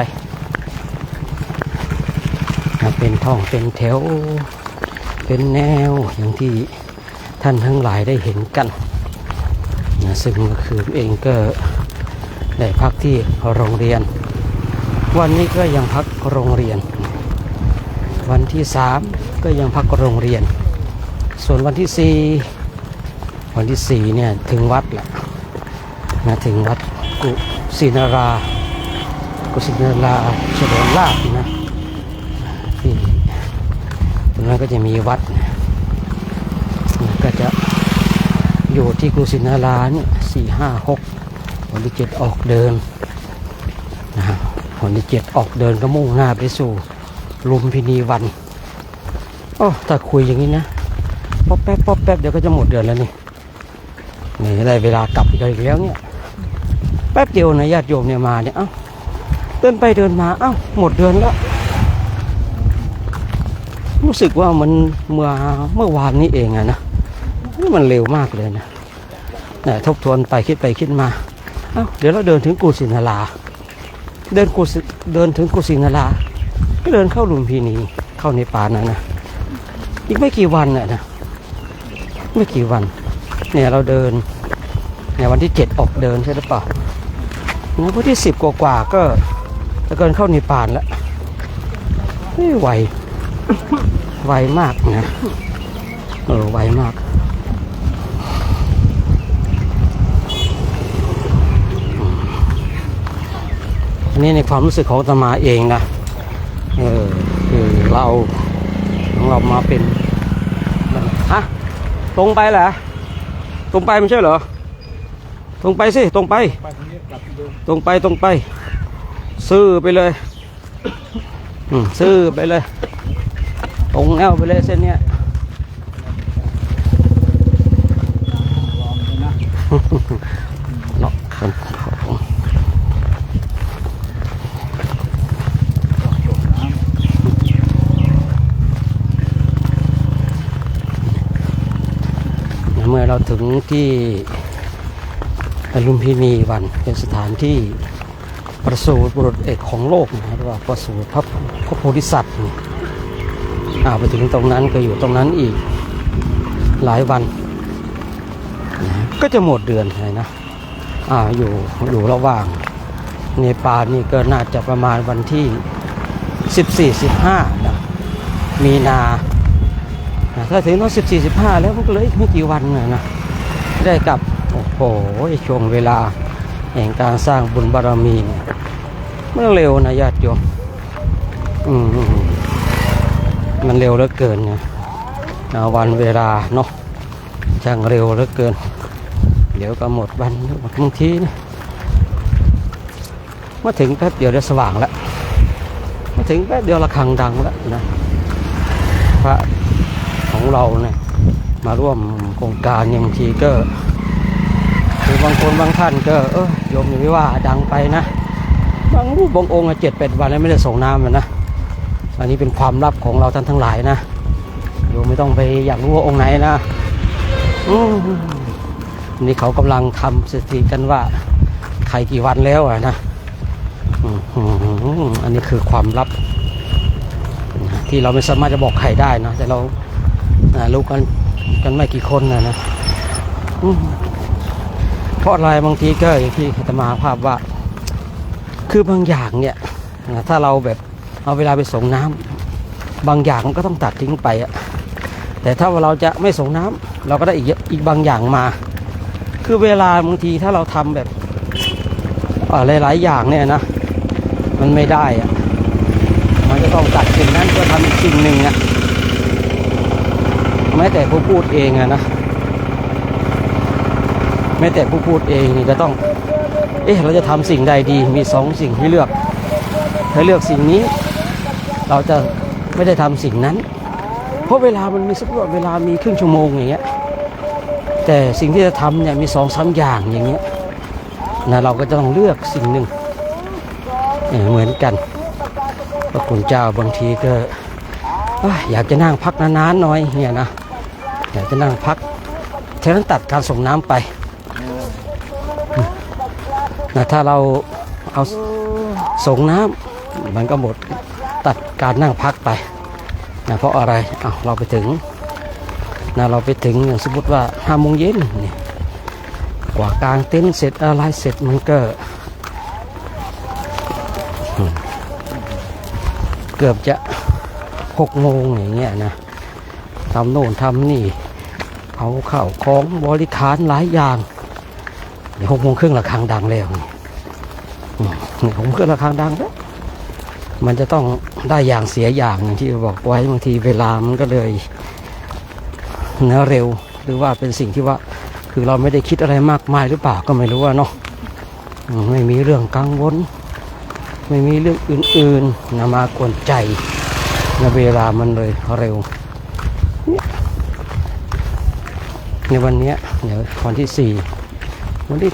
นะเป็นท่องเป็นแถวเป็นแนวอย่างที่ท่านทั้งหลายได้เห็นกันนะซึ่งเมื่อคืนเองก็ได้พักที่โรงเรียนวันนี้ก็ยังพักโรงเรียนวันที่3ก็ยังพักโรงเรียนส่วนวันที่4เนี่ยถึงวัดแหละนะถึงวัดกุศินาราเฉลิมลาภนะที่ตรงนั้นก็จะมีวัดนะก็จะอยู่ที่กุศินาราเนี่ย4, 5, 6วันที่7ออกเดินนะวันที่7ออกเดินก็มุ่งหน้าไปสู่ลุมพินีวันโอ้ถ้าคุยอย่างนี้นะป๊อปแป๊บเดี๋ยวก็จะหมดเดือนแล้วนี่ได้เวลากลับอีกแล้วเนี่ยแป๊บเดียวนะญาติโยมเนี่ยมาเนี่ยเอ้าเดินไปเดินมาเอ้าหมดเดือนแล้วรู้สึกว่ามันเมื่อวานนี้เองอะนะนี่มันเร็วมากเลยนะทบทวนไปคิดมาเอ้าเดี๋ยวเราเดินถึงกุศินาราเดินถึงกุศินาราก็เดินเข้าลุมพินีเข้าในป่านะอีกไม่กี่วันนะไม่กี่วันเนี่ยเราเดินเนี่ยวันที่7ออกเดินใช่หรือเปล่านะวันที่10กว่าก็จะเกินเข้าในป่าแล้วไวมากนะไวมากอันนี้ในความรู้สึกของอาตมาเองนะคือเราของเรามาเป็นฮะตรงไปเหรอตรงไปไม่ใช่เหรอตรงไปสิตรงไปซื่อไปเลยซื่อไปเลยตรงแนวไปเลยเส้นเนี้ยเนาะเมื่อเราถึงที่ลุมพินีวันเป็นสถานที่ประสูติบุรุษเอกของโลกนะหรือว่าประสูติพระโพธิสัตว์ไปถึงตรงนั้นก็อยู่ตรงนั้นอีกหลายวันนะก็จะหมดเดือนเลยนะอยู่ระหว่างเนปาลนี่ก็น่าจะประมาณวันที่14-15นะมีนาถ้าถึงวัน14-15แล้วมันก็เลยไม่กี่วันนะได้กลับโอ้โหช่วงเวลาแห่งการสร้างบุญบารมีมันเร็วนะญาติโยมมันเร็วเหลือเกินนะวันเวลาเนาะช่างเร็วเหลือเกินเดี๋ยวก็หมดวันบางทีนะมาถึงแป๊บเดียวจะสว่างแล้วมาถึงแป๊บเดียวระฆังดังแล้วนะพระของเราเนี่ยมาร่วมโครงการบางทีก็คือบางคนบางท่านก็โยมอย่าไปว่าดังไปนะบางรูปบางองค์7-8 วันแล้วไม่ได้ส่งน้ำนะอันนี้เป็นความลับของเราท่านทั้งหลายนะโยมไม่ต้องไปอยากรู้ว่าองค์ไหนนะนี่เขากำลังทำสถิติกันว่าใครกี่วันแล้วนะอันนี้คือความลับที่เราไม่สามารถจะบอกใครได้นะแต่เรารู้กันไม่กี่คนนะเพราะอะไรบางทีก็อย่างที่อาตมาภาพว่าคือบางอย่างเนี่ยถ้าเราแบบเอาเวลาไปส่งน้ำบางอย่างมันก็ต้องตัดทิ้งไปแต่ถ้าเราจะไม่ส่งน้ำเราก็ได้อีกบางอย่างมาคือเวลาบางทีถ้าเราทำแบบหลายๆอย่างเนี่ยนะมันไม่ได้มันจะต้องตัดสิ่งนั้นเพื่อทำอีกสิ่งหนึ่งแม้แต่ผู้พูดเองนะแม้แต่ผู้พูดเองนี่ก็ต้องเราจะทำสิ่งใดดีมี2 สิ่งให้เลือกถ้าเลือกสิ่งนี้เราจะ ไม่ได้ทำสิ่งนั้น เพราะเวลามันมีสักเวลามีครึ่งชั่วโมงอย่างเงี้ยแต่สิ่งที่จะทำเนี่ยมี2-3อย่างอย่างเงี้ยนะเราก็จะต้องเลือกสิ่งหนึ่งเหมือนกันพระคุณเจ้าบางทีก็อยากจะนั่งพักนานๆหน่อยเนี่ยนะอยากจะนั่งพักฉะนั้นตัดการส่งน้ำไปนะถ้าเราเอาส่งน้ำมันก็หมดตัดการนั่งพักไปนะเพราะอะไรเราไปถึงนะเราไปถึงอย่างสมมติว่า5 โมงเย็นเนี่ยกว่ากลางเต็นท์เสร็จอะไรเสร็จมันก็เกือบจะ6 โมงอย่างเงี้ยนะทำโน่นทำนี่เอาข้าวของบริการหลายอย่างเดี๋ยว6 โมงครึ่งระฆังดังแล้วนี่6 โมงครึ่งระฆังดังแล้วมันจะต้องได้อย่างเสียอย่างที่บอกไว้บางทีเวลามันก็เลยเร็วหรือว่าเป็นสิ่งที่ว่าคือเราไม่ได้คิดอะไรมากมายหรือเปล่าก็ไม่รู้ว่าเนาะไม่มีเรื่องกังวลไม่มีเรื่องอื่นๆมากวนใจเวลามันเลยเร็วในวันนี้เดี๋ยววันที่4วันที่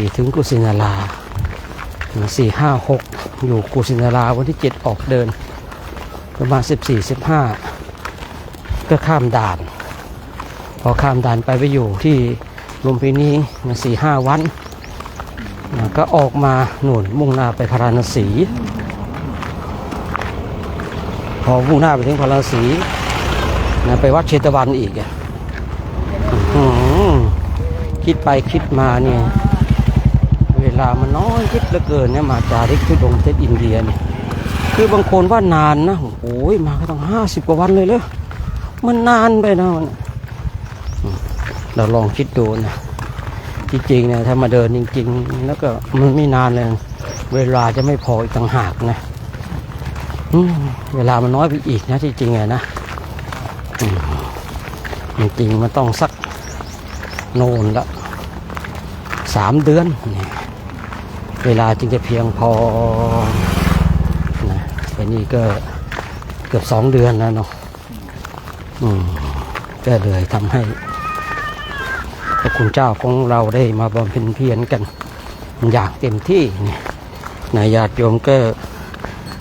4ถึงกุสินารา4, 5, 6อยู่กุสินาราวันที่7ออกเดินประมาณ14, 15ก็ข้ามด่านพอข้ามด่านไปอยู่ที่ลุมพินี4-5 วันก็ออกมาหนุนมุ่งหน้าไปพาราณสีพอมุ่งหน้าไปถึงพาราณสีไปวัดเชตวันอีกคิดไปคิดมาเนี่ยเวลามันน้อยคิดเหลือเกินเนี่ยมาจาริกทุดงประเทศอินเดียเนี่ยคือบางคนว่านานนะโอ้ยมาก็ต้อง50 กว่าวันเลยเลยมันนานไปนะเราลองคิดดูนะจริงๆเนี่ยถ้ามาเดินจริงๆแล้วก็มันไม่นานเลยเวลาจะไม่พออีกต่างหากนะเวลามันน้อยไปอีกนะจริงๆนะจริงๆมันต้องสักโน่นละ3 เดือนเวลาจึงจะเพียงพอนะแต่นี่ก็เกือบ2 เดือนแล้วเนาะก็เลยทำให้พระคุณเจ้าของเราได้มาบำเพ็ญเพียรกันอย่างเต็มที่เนี่ยญาติโยมก็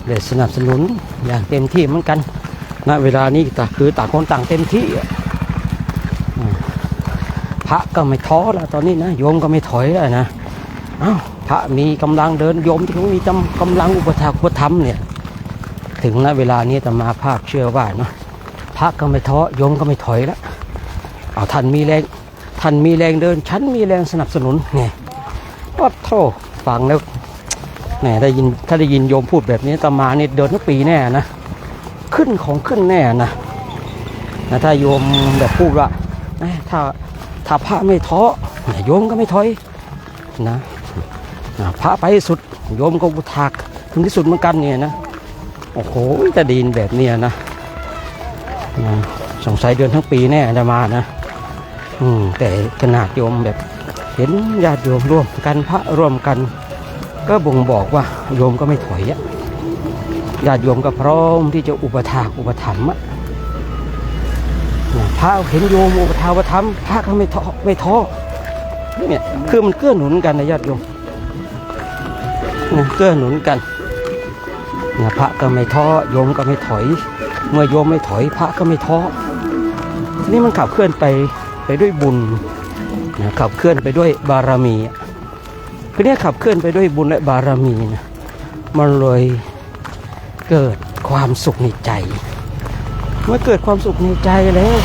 ได้สนับสนุนอย่างเต็มที่เหมือนกันณเวลานี้คือต่างคนต่างเต็มที่พระก็ไม่ท้อแล้วตอนนี้นะโยมก็ไม่ถอยแล้วนะพระมีกำลังเดินโยมที่เขามีกำลังอุปถากอุปถัมภ์เนี่ยถึงณเวลานี้แต่มาภาคเชื่อว่านะพระก็ไม่ท้อโยมก็ไม่ถอยแล้วท่านมีแรงเดินฉันมีแรงสนับสนุนเนี่ยก็โทษฟังแล้วถ้าได้ยินโยมพูดแบบนี้ตมาเนี่ยเดินทั้งปีแน่นะขึ้นของขึ้นแน่นะถ้าโยมแบบพูดว่าถ้าพระไม่ท้อโยมก็ไม่ถอยนะพระไปสุดโยมก็อุทากถึงที่สุดเหมือนกันเนี่ยนะโอ้โหจะดีนแบบนี้นะสงสัยเดินทั้งปีแน่จะมานะแต่ขนาดโยมแบบเห็นญาติโยมร่วมกันพระร่วมกันก็บ่งบอกว่าโยมก็ไม่ถอยญาติโยมก็พร้อมที่จะอุปถากอุปถัมภ์พระเห็นโยมอุปถากอุปถัมภ์พระก็ไม่ท้อเนี่ยคือมันเกื้อหนุนกันนะญาติโยมเกื้อหนุนกันพระก็ไม่ท้อโยมก็ไม่ถอยเมื่อโยมไม่ถอยพระก็ไม่ท้อทีนี้มันขับเคลื่อนไปด้วยบุญขับเคลื่อนไปด้วยบารมีคือเนี่ยขับเคลื่อนไปด้วยบุญและบารมีนะมันเลยเกิดความสุขในใจเมื่อเกิดความสุขในใจแล้ว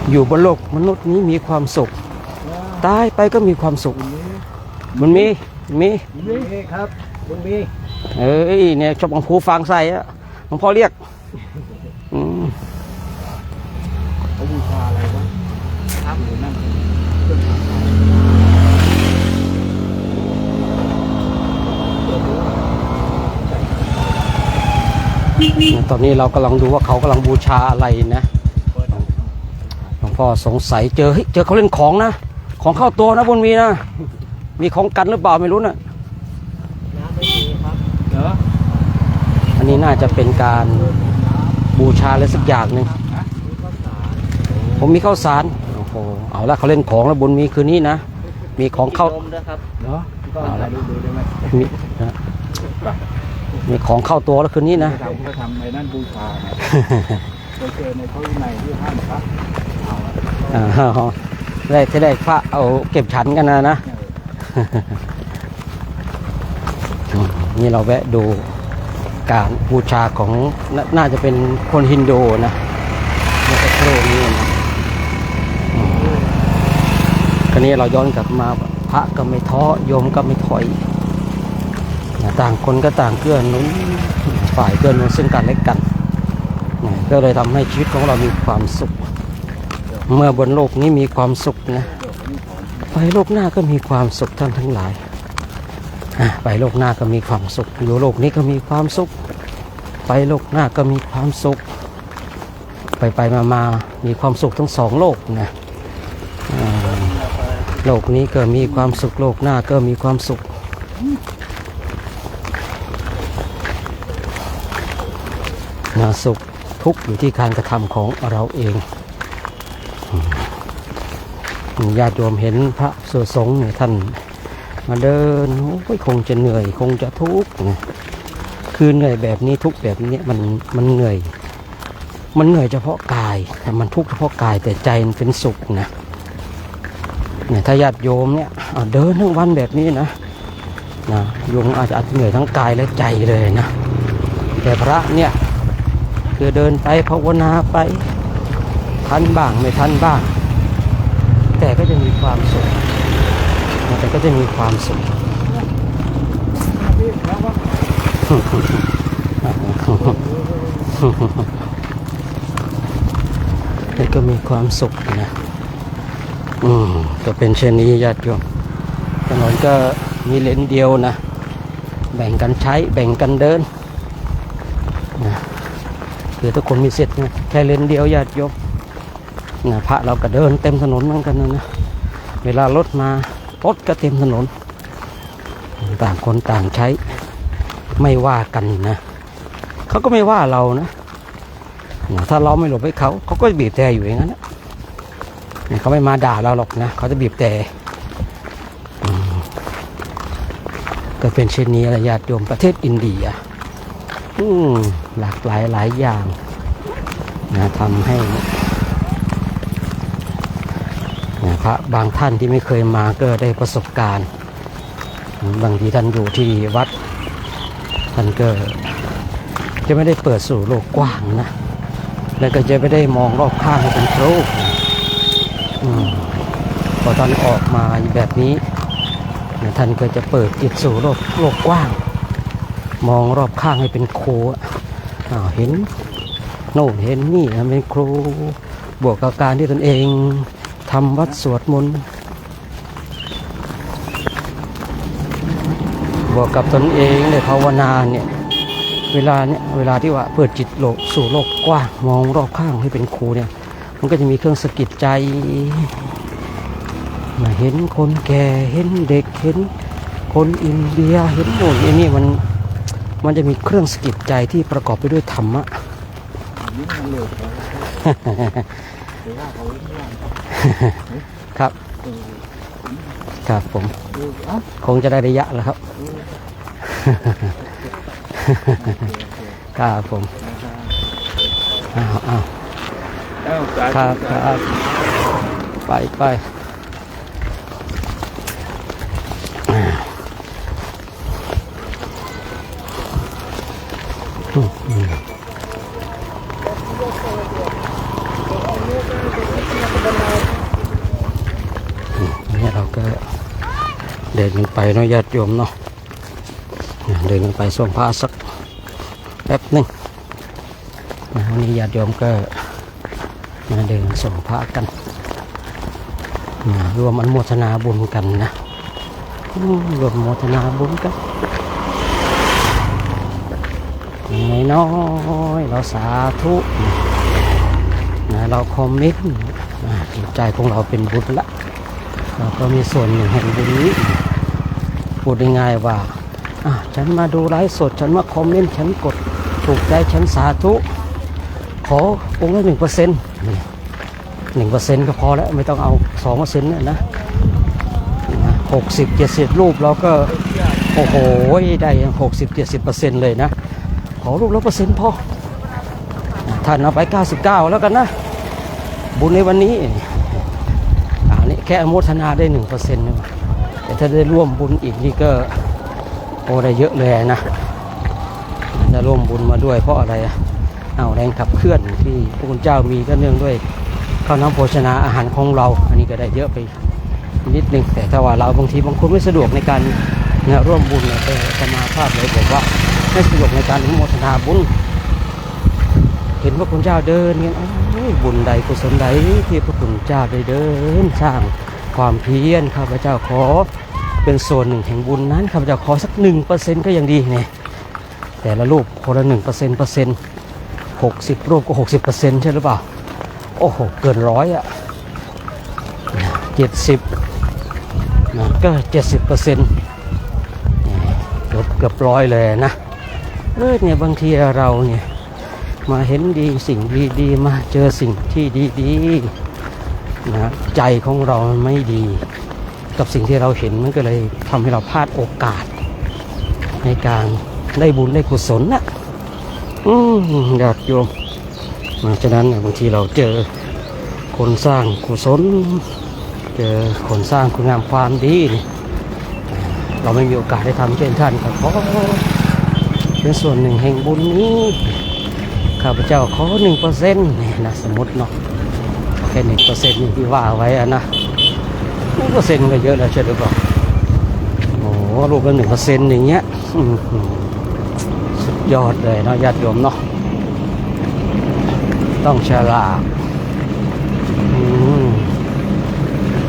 อยู่บนโลกมนุษย์นี้มีความสุขตายไปก็มีความสุขมันมีครับมันมีเนี่ยชอบของผู้ฟังใส่อะหลวงพ่อเรียกเขาบูชาอะไรวะครับหรือนั่นตอนนี้เรากำลังดูว่าเขากำลังบูชาอะไรนะหลวงพ่อสงสัยเจอเขาเล่นของนะของเข้าตัวนะบุญมีนะมีของกันหรือเปล่าไม่รู้นะน้ำไม่มีครับเหรอ อันนี้น่าจะเป็นการบูชาอะไรสักอย่างหนึ่งผมมีข้าวสารโอ้โหเอาละเขาเล่นของแล้วบุญมีคืนนี้นะมีของเข้าเนาะเอาละมีนะมีของเข้าตัวแล้วคืนนี้นะ เขาทำในนั่นบูชาไปเจอในพระวินัยที่ห้ามพระได้ที่ได้พระเอาเก็บฉันกันนะนี่เราแวะดูการบูชาของน่าจะเป็นคนฮินดูนะเมื่อสักครู่นี้นะคราวนี้เราย้อนกลับมาพระก็ไม่ท้อโยมก็ไม่ถอยต่างคนก็ต่างเกื้อหนุนฝ่ายเกื้อหนุนซึ่งกันและกันก็เลยทำให้ชีวิตของเรามีความสุขเมื่อบนโลกนี้มีความสุขนะไปโลกหน้าก็มีความสุขท่านทั้งหลายไปโลกหน้าก็มีความสุขอยู่โลกนี้ก็มีความสุขไปโลกหน้าก็มีความสุขไปมามีความสุขทั้งสองโลกนะโลกนี้ก็มีความสุขโลกหน้าก็มีความสุขสุขทุกข์อยู่ที่การกระทำของเราเองญาติโยมเห็นพระสงฆ์เนี่ยท่านมาเดินคงจะเหนื่อยคงจะทุกข์นะคือเหนื่อยแบบนี้ทุกข์แบบนี้มันเหนื่อยเฉพาะกายแต่มันทุกข์เฉพาะกายแต่ใจมันเป็นสุขนะเนี่ยถ้าญาติโยมเนี่ยเดินทั้งวันแบบนี้นะโยมอาจจะเหนื่อยทั้งกายและใจเลยนะแต่พระเนี่ยคือเดินไปภาวนาไปทันบ้างไม่ทันบ้างแต่ก็จะมีความสุขแต่ก็จะมีความสุขแต่ก็มีความสุขนะก็เป็นเช่นนี้ญาติโยมถนนก็มีเลนเดียวนะแบ่งกันใช้แบ่งกันเดินนะคือทุกคนมีสิทธิ์นะแค่เลนเดียวญาติโยมนะพระเราก็เดินเต็มถนนเหมือนกันนะเวลารถมารถก็เต็มถนนต่างคนต่างใช้ไม่ว่ากันนะเขาก็ไม่ว่าเรานะถ้าเราไม่หลบให้เขาก็บีบแต่อยู่อย่างนั้นนะเขาไม่มาด่าเราหรอกนะเขาจะบีบแต่ก็เป็นเช่นนี้ญาติโยมประเทศอินเดียหลากหลายอย่างนะทำให้พระบางท่านที่ไม่เคยมาก็ได้ประสบการณ์บางทีท่านอยู่ที่วัดท่านก็จะไม่ได้เปิดสู่โลกกว้างนะแล้วก็จะไม่ได้มองรอบข้างให้เป็นโลกพอท่านออกมาแบบนี้ท่านก็จะเปิดจิตสู่โลกกว้างมองรอบข้างให้เป็นครูเห็นโน่นเห็นนี่เป็นครูบวกกับการที่ตนเองทำวัดสวดมนต์บวกกับตนเองในภาวนาเนี่ยเวลาที่ว่าเปิดจิตสู่โลกกว้างมองรอบข้างให้เป็นครูเนี่ยมันก็จะมีเครื่องสะกิดใจมาเห็นคนแก่เห็นเด็กเห็นคนอินเดียเห็นโน่นนี่มันจะมีเครื่องสะกิดใจที่ประกอบไปด้วยธรรมะครับครับผมคงจะได้ระยะแล้วครับครับผมครับไปนี่เราก็เดินกันไปเนาะญาติโยมเนาะเดินกันไปส่งพระสักแป๊บหนึ่งวันนี้ญาติโยมก็มาเดินส่งพระกันรวมอนุโมทนาบุญกันนะรวมอนุโมทนาบุญกันน้อยเราสาธุเราคอมเมนต์จิตใจของเราเป็นบุญละเราก็มีส่วนหนึ่งแห่งบุญนี้พูดง่ายๆว่าฉันมาดูไลฟ์สดฉันมาคอมเมนต์ฉันกด ถูกใจฉันสาธุขอองค์ละ1%1%ก็พอแล้วไม่ต้องเอา2%เนี่ยนะ60-70 รูปเราก็โอ้โหได้60-70%เลยนะขอรูปละ1%พอท่านเอาไป99แล้วกันนะบุญในวันนี้อันนี้แค่อนุโมทนาได้1%นึงแต่ถ้าได้ร่วมบุญอีกนี่ก็โอ้ได้เยอะเลยนะจะร่วมบุญมาด้วยเพราะอะไรเอาแรงขับเคลื่อนที่พระคุณเจ้ามีก็เนื่องด้วยข้าวน้ำโภชนาอาหารของเราอันนี้ก็ได้เยอะไปนิดนึงแต่ถ้าว่าเราบางทีบางคนไม่สะดวกในการร่วมบุญแต่สมาภาพเลยบอกว่าไม่สะดวกในการอนุโมทนาบุญเห็นพระคุณเจ้าเดินเงี้ยบุญใดกุศลใดที่พระคุณเจ้าได้เดินสร้างความเพียรข้าพเจ้าขอเป็นส่วนหนึ่งแห่งบุญนั้นข้าพเจ้าขอสัก1%ก็ยังดีเนี่ยแต่ละรูปคนละ60 รูปก็60%ใช่หรือเปล่าโอ้โหเกิน10070นะก็70%เกือบ100เลยนะเนี่ยบางทีเราเนี่ยมาเห็นดีสิ่งดีๆมาเจอสิ่งที่ดีๆนะใจของเรามันไม่ดีกับสิ่งที่เราเห็นมันก็เลยทำให้เราพลาดโอกาสในการได้บุญได้กุศลนะญาติโยมฉะนั้นบางทีเราเจอคนสร้างกุศลเจอคนสร้างคุณงามความดีเราไม่มีโอกาสได้ทำเช่นท่านก็ขอเป็นส่วนหนึ่งแห่งบุญนี้ข้าพเจ้าขอ1%นี่นะสมมติเนาะแค่1%นี่ที่ว่าไว้นะ1%ก็เยอะแล้วใช่หรือเปล่าโอ้รูปละ1%อย่างเงี้ยสุดยอดเลยเนาะญาติโยมเนาะต้องฉลาด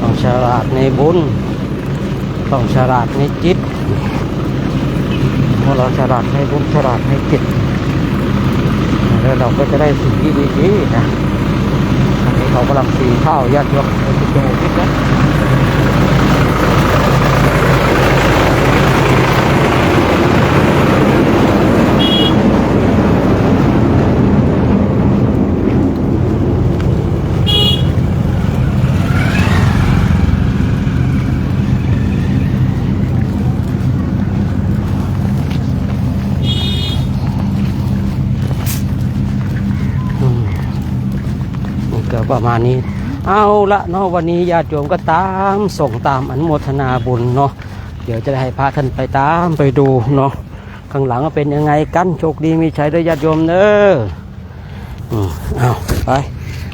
ต้องฉลาดในบุญต้องฉลาดในจิตเมื่อเราฉลาดในบุญฉลาดในจิตแล้วเราก็จะได้สิ่งที่ดีๆนะอันนี้เขากำลังสีข้าวญาติโยมไปดูนิดนะประมาณนี้เอาละเนาะวันนี้ญาติโยมก็ตามส่งตามอนุโมทนาบุญเนาะเดี๋ยวจะได้ให้พระท่านไปตามไปดูเนาะข้างหลังเป็นยังไงกันโชคดีมีชัยด้วยญาติโยมเนอะเอาไป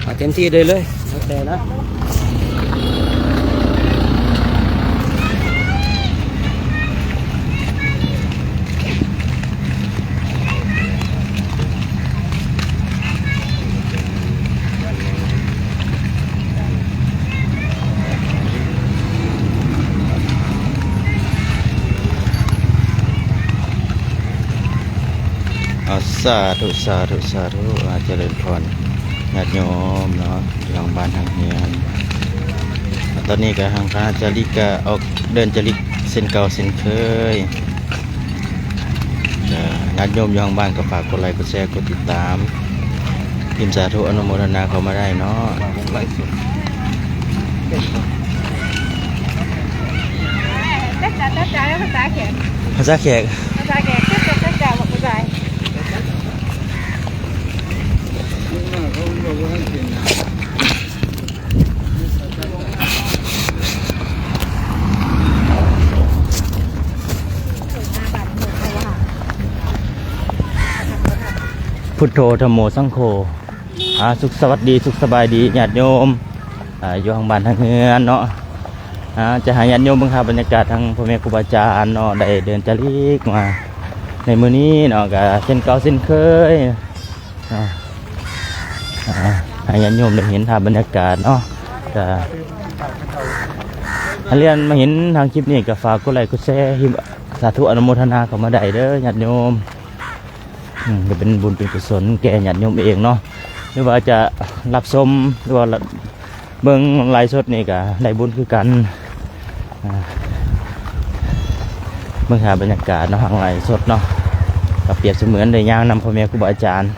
เอาเต็มที่เลยแล้วแต่นะสาธุเจริญพรญาติโยมเนาะทางบ้านทางเฮียนตอนนี้ก็ทางคณะจาริกาออกเดินจาริกเส้นเก่าเส้นเคยญาติโยมอยู่ทางบ้านก็ฝากกดไลค์กดแชร์กดติดตามพิมพ์สาธุอนุโมทนาเข้ามาได้เนาะภาษาแขกพุทโธธัมโมสังโฆสุขสวัสดีสุขสบายดีญาติโยมอยู่ทางบ้านทางเฮือนเนาะจะหาญาติโยมบังคับบรรยากาศทางพ่อแม่ครูบาอาจารย์เนาะได้เดินจาริกมาในมื้อนี้เนาะก็เช่นเก่าเช่นเคยให้ญาติโยมได้เห็นภาพบรรยากาศเนาะก็เรียนมาเห็นทางคลิปนี้ก็ฝากกดไลค์กดแชร์สาธุอนุโมทนาเข้ามาได้เด้อญาติโยมจะเป็นบุญเป็นกุศลแก่ญาติโยมเองเนาะหรือว่าจะรับชมหรือว่าเบิ่งไลฟ์สดนี่ก็ได้บุญคือกันเบิ่งหาบรรยากาศเนาะทางไลฟ์สดเนาะ ก็เปรียบเสมือนได้ย่างนำพ่อแม่ครูบาอาจารย์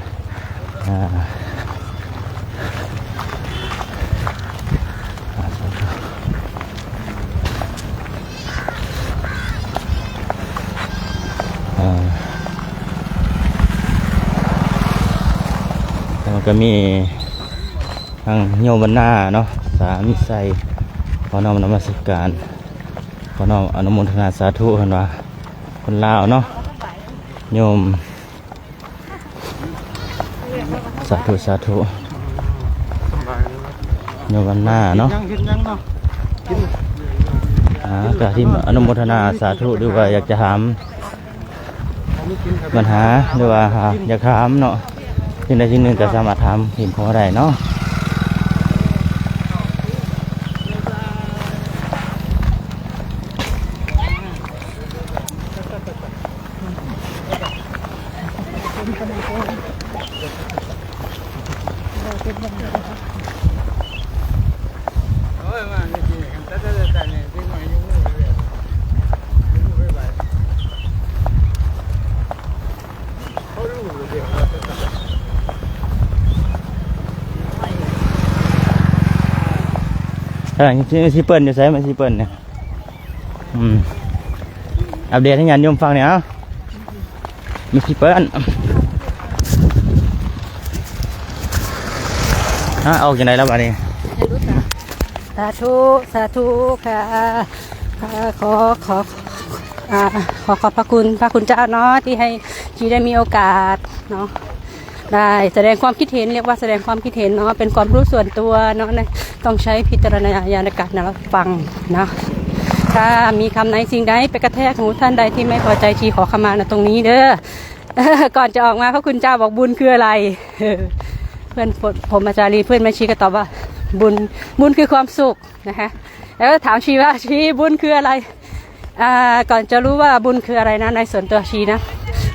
แล้วก็มีทางโยมบรรณาเนาะสามิไซขอน้อมนมัสการขอน้อมอนุโมทนาสาธุกันว่าคนลาวเนาะโยมสาธุสาธุโยมบรรณาเนาะก็ที่อนุโมทนาสาธุหรือว่าอยากจะถามปัญหาหรือว่าอยากถามเนาะสิ่งใดสิ่งหนึ่งก็สามารถถามเห็นพอได้เนาะที่เปิ้ลอยู่ใช่ไหมที่เปิ้ลเนี่ยอัปเดตให้งานโยมฟังเนี่ยมีที่เปิ้ลเอาจากไหนแล้วบ้านี้สาธุสาธุค่ะขอขอบพระคุณเจ้าเนาะที่ให้ชีได้มีโอกาสเนาะได้แสดงความคิดเห็นเรียกว่าแสดงความคิดเห็นเนาะเป็นความรู้ส่วนตัวเนาะต้องใช้พิจารณญาณในการรับฟังนะถ้ามีคำไหนสิ่งใดไปกระแทกหูท่านใดที่ไม่พอใจชีขอขมานะตรงนี้เด้อก่อนจะออกมาพระคุณเจ้าบอกบุญคืออะไรเพื่อนผมอาจารย์เพื่อนแม่ชีก็ตอบว่าบุญคือความสุขนะคะแล้วถามชีว่าชีบุญคืออะไรก่อนจะรู้ว่าบุญคืออะไรนะในส่วนตัวชีนะ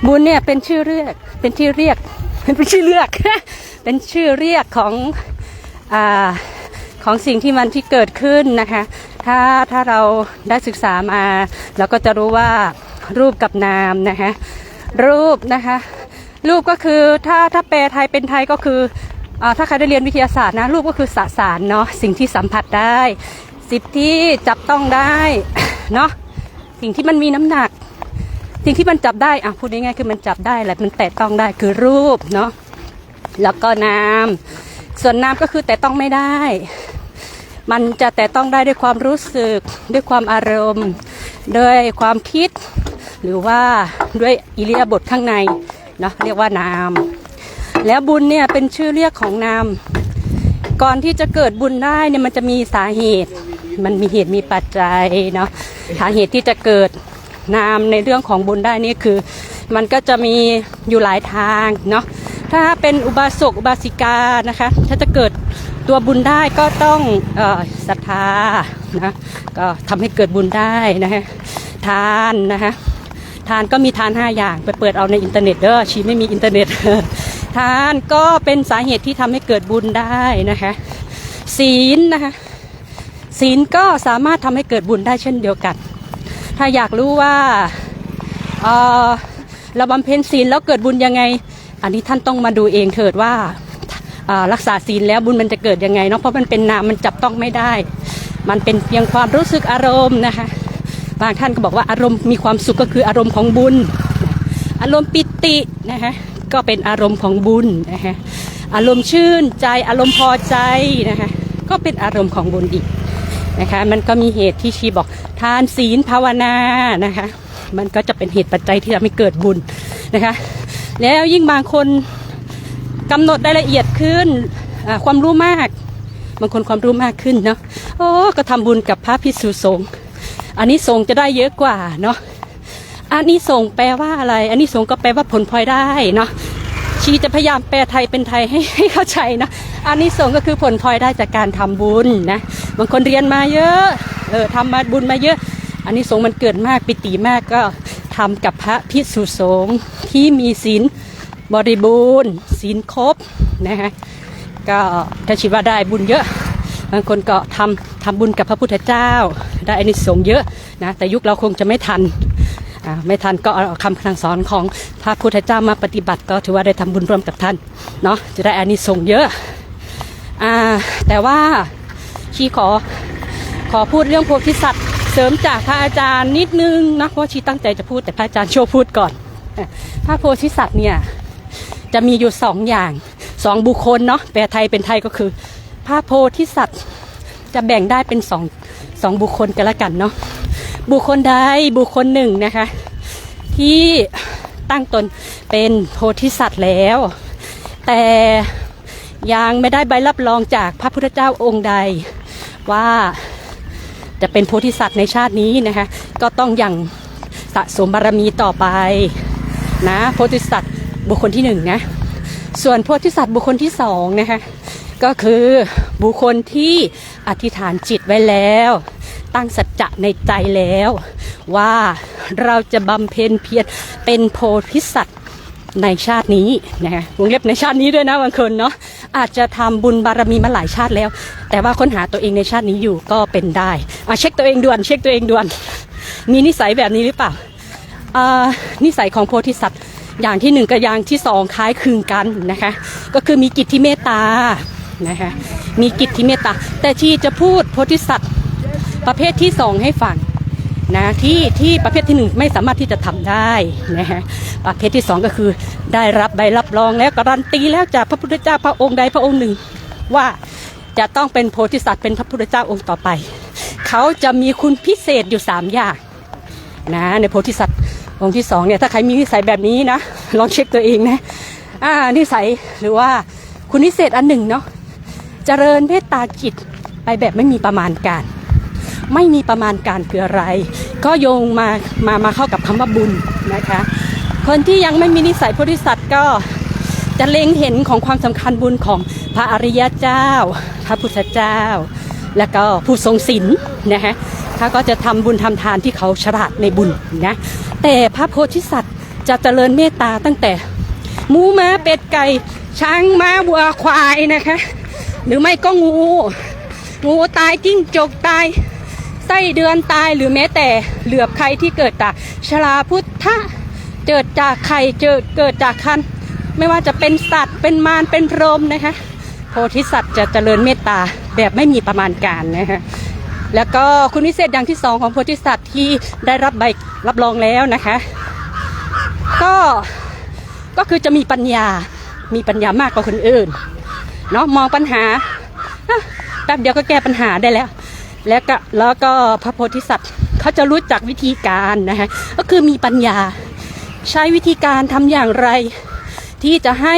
บุญเนี่ยเป็นชื่อเรียกเป็นชื่อเรียกของสิ่งที่มันที่เกิดขึ้นนะคะถ้าเราได้ศึกษามาเราก็จะรู้ว่ารูปกับนามนะคะรูปก็คือถ้าแปลไทยเป็นไทยก็คือถ้าใครได้เรียนวิทยาศาสตร์นะรูปก็คือสสารเนาะสิ่งที่สัมผัสได้สิ่งที่จับต้องได้เนาะสิ่งที่มันมีน้ำหนักสิ่งที่มันจับได้พูดง่ายๆคือมันจับได้แหละมันแตะต้องได้คือรูปเนาะแล้วก็นามส่วนนามก็คือแตะต้องไม่ได้มันจะแตะต้องได้ด้วยความรู้สึกด้วยความอารมณ์ด้วยความคิดหรือว่าด้วยอิริยาบถข้างในเนาะเรียกว่านามแล้วบุญเนี่ยเป็นชื่อเรียกของนามก่อนที่จะเกิดบุญได้เนี่ยมันจะมีสาเหตุมันมีเหตุมีปัจจัยเนาะสาเหตุที่จะเกิดนามในเรื่องของบุญได้นี่คือมันก็จะมีอยู่หลายทางเนาะถ้าเป็นอุบาสกอุบาสิกานะคะถ้าจะเกิดตัวบุญได้ก็ต้องศรัทธานะก็ทำให้เกิดบุญได้นะคะทานนะคะทานก็มีทาน5อย่างไปเปิดเอาในอินเทอร์เน็ตเด้อชีไม่มีอินเทอร์เน็ตทานก็เป็นสาเหตุที่ทำให้เกิดบุญได้นะคะศีลนะคะศีลก็สามารถทำให้เกิดบุญได้เช่นเดียวกันถ้าอยากรู้ว่าเราบำเพ็ญศีลแล้วเกิดบุญยังไงอันนี้ท่านต้องมาดูเองเถิดว่ารักษาศีลแล้วบุญมันจะเกิดยังไงเนาะเพราะมันเป็นนามมันจับต้องไม่ได้มันเป็นเพียงความรู้สึกอารมณ์นะคะบางท่านก็บอกว่าอารมณ์มีความสุขก็คืออารมณ์ของบุญอารมณ์ปิตินะคะก็เป็นอารมณ์ของบุญนะคะอารมณ์ชื่นใจอารมณ์พอใจนะคะก็เป็นอารมณ์ของบุญอีกนะคะมันก็มีเหตุที่ชีบอกทานศีลภาวนานะคะมันก็จะเป็นเหตุปัจจัยที่ทำให้เกิดบุญนะคะแล้วยิ่งบางคนกำหนดได้ละเอียดขึ้นความรู้มากบางคนความรู้มากขึ้นเนาะก็ทำบุญกับพระภิกษุสงฆ์อันนี้สงฆ์จะได้เยอะกว่าเนาะอันนี้สงฆ์แปลว่าอะไรอันนี้สงฆ์ก็แปลว่าผลพลอยได้เนาะชีจะพยายามแปลไทยเป็นไทยให้เข้าใจนะอันนี้สงฆ์ก็คือผลพลอยได้จากการทำบุญนะบางคนเรียนมาเยอะทำมาบุญมาเยอะอันนี้สงฆ์มันเกิดมากปิติมากก็ทำกับพระภิกษุสงฆ์ที่มีศีลบริบูรณ์ศีลครบนะคะก็ถ้าชีว่าได้บุญเยอะบางคนก็ทำบุญกับพระพุทธเจ้าได้อานิสงส์เยอะนะแต่ยุคเราคงจะไม่ทัน ไม่ทันก็เอาคำสั่งสอนของพระพุทธเจ้ามาปฏิบัติก็ถือว่าได้ทำบุญร่วมกับท่านเนาะจะได้อานิสงส์เยอะแต่ว่าชีขอพูดเรื่องโพธิสัตว์เสริมจากพระอาจารย์นิดนึงนะเพราะชีตั้งใจจะพูดแต่พระอาจารย์โชว์พูดก่อนพระโพธิสัตว์เนี่ยจะมีอยู่2 อย่าง2 บุคคลเนาะแปลไทยเป็นไทยก็คือพระโพธิสัตว์จะแบ่งได้เป็น2 บุคคลกันละกันเนาะบุคคลใดบุคคลหนึ่งนะคะที่ตั้งตนเป็นโพธิสัตว์แล้วแต่ยังไม่ได้ใบรับรองจากพระพุทธเจ้าองค์ใดว่าจะเป็นโพธิสัตว์ในชาตินี้นะคะก็ต้องยังสะสมบารมีต่อไปนะโพธิสัตว์บุคคลที่1นะส่วนโพธิสัตว์บุคคลที่2นะคะก็คือบุคคลที่อธิษฐานจิตไว้แล้วตั้งสัจจะในใจแล้วว่าเราจะบำเพ็ญเพียรเป็นโพธิสัตว์ในชาตินี้นะคะวงเล็บในชาตินี้ด้วยนะบางคนเนาะอาจจะทำบุญบารมีมาหลายชาติแล้วแต่ว่าค้นหาตัวเองในชาตินี้อยู่ก็เป็นได้เช็คตัวเองด่วนเช็คตัวเองด่วนมีนิสัยแบบนี้หรือเปล่านิสัยของโพธิสัตว์อย่างที่1กับอย่างที่2คล้ายคลึงกันนะคะก็คือมีจิตที่เมตตานะคะมีจิตที่เมตตาแต่ที่จะพูดโพธิสัตว์ประเภทที่2ให้ฟังนะที่ประเภทที่1ไม่สามารถที่จะทำได้นะฮะประเภทที่2ก็คือได้รับใบรับรองแล้วการันตีแล้วจากพระพุทธเจ้าพระองค์ใดพระองค์หนึ่งว่าจะต้องเป็นโพธิสัตว์เป็นพระพุทธเจ้าองค์ต่อไปเขาจะมีคุณพิเศษอยู่3 อย่างนะในโพธิสัตว์องค์ที่2เนี่ยถ้าใครมีนิสัยแบบนี้นะลองเช็คตัวเองนะนิสัยหรือว่าคุณพิเศษอันหนึ่งเนาะเจริญเมตตาจิตไปแบบไม่มีประมาณการไม่มีประมาณการคืออะไรก็โยงมาเข้ากับคำว่าบุญนะคะคนที่ยังไม่มีนิสัยโพธิสัตว์ก็จะเล็งเห็นของความสำคัญบุญของพระอริยเจ้าพระพุทธเจ้าแล้วก็ผู้ทรงศีลนะคะเขาก็จะทำบุญทำทานที่เขาฉลาดในบุญนะแต่พระโพธิสัตว์จะเจริญเมตตาตั้งแต่หมูม้าเป็ดไก่ช้างม้าวัวควายนะคะหรือไม่ก็งูตายจิ้งจกตายไส้เดือนตายหรือแม้แต่เหลือบใครที่เกิดจากชราพุทธะเกิดจากไข่เกิดจากคันไม่ว่าจะเป็นสัตว์เป็นมารเป็นพรหมนะคะโพธิสัตว์จะเจริญเมตตาแบบไม่มีประมาณการนะคะแล้วก็คุณวิเศษอย่างที่2ของโพธิสัตว์ที่ได้รับใบรับรองแล้วนะคะก็คือจะมีปัญญามากกว่าคนอื่นเนาะมองปัญหาแป๊บเดียวก็แก้ปัญหาได้แล้วก็พระโพธิสัตว์เขาจะรู้จักวิธีการนะคะก็คือมีปัญญาใช้วิธีการทำอย่างไรที่จะให้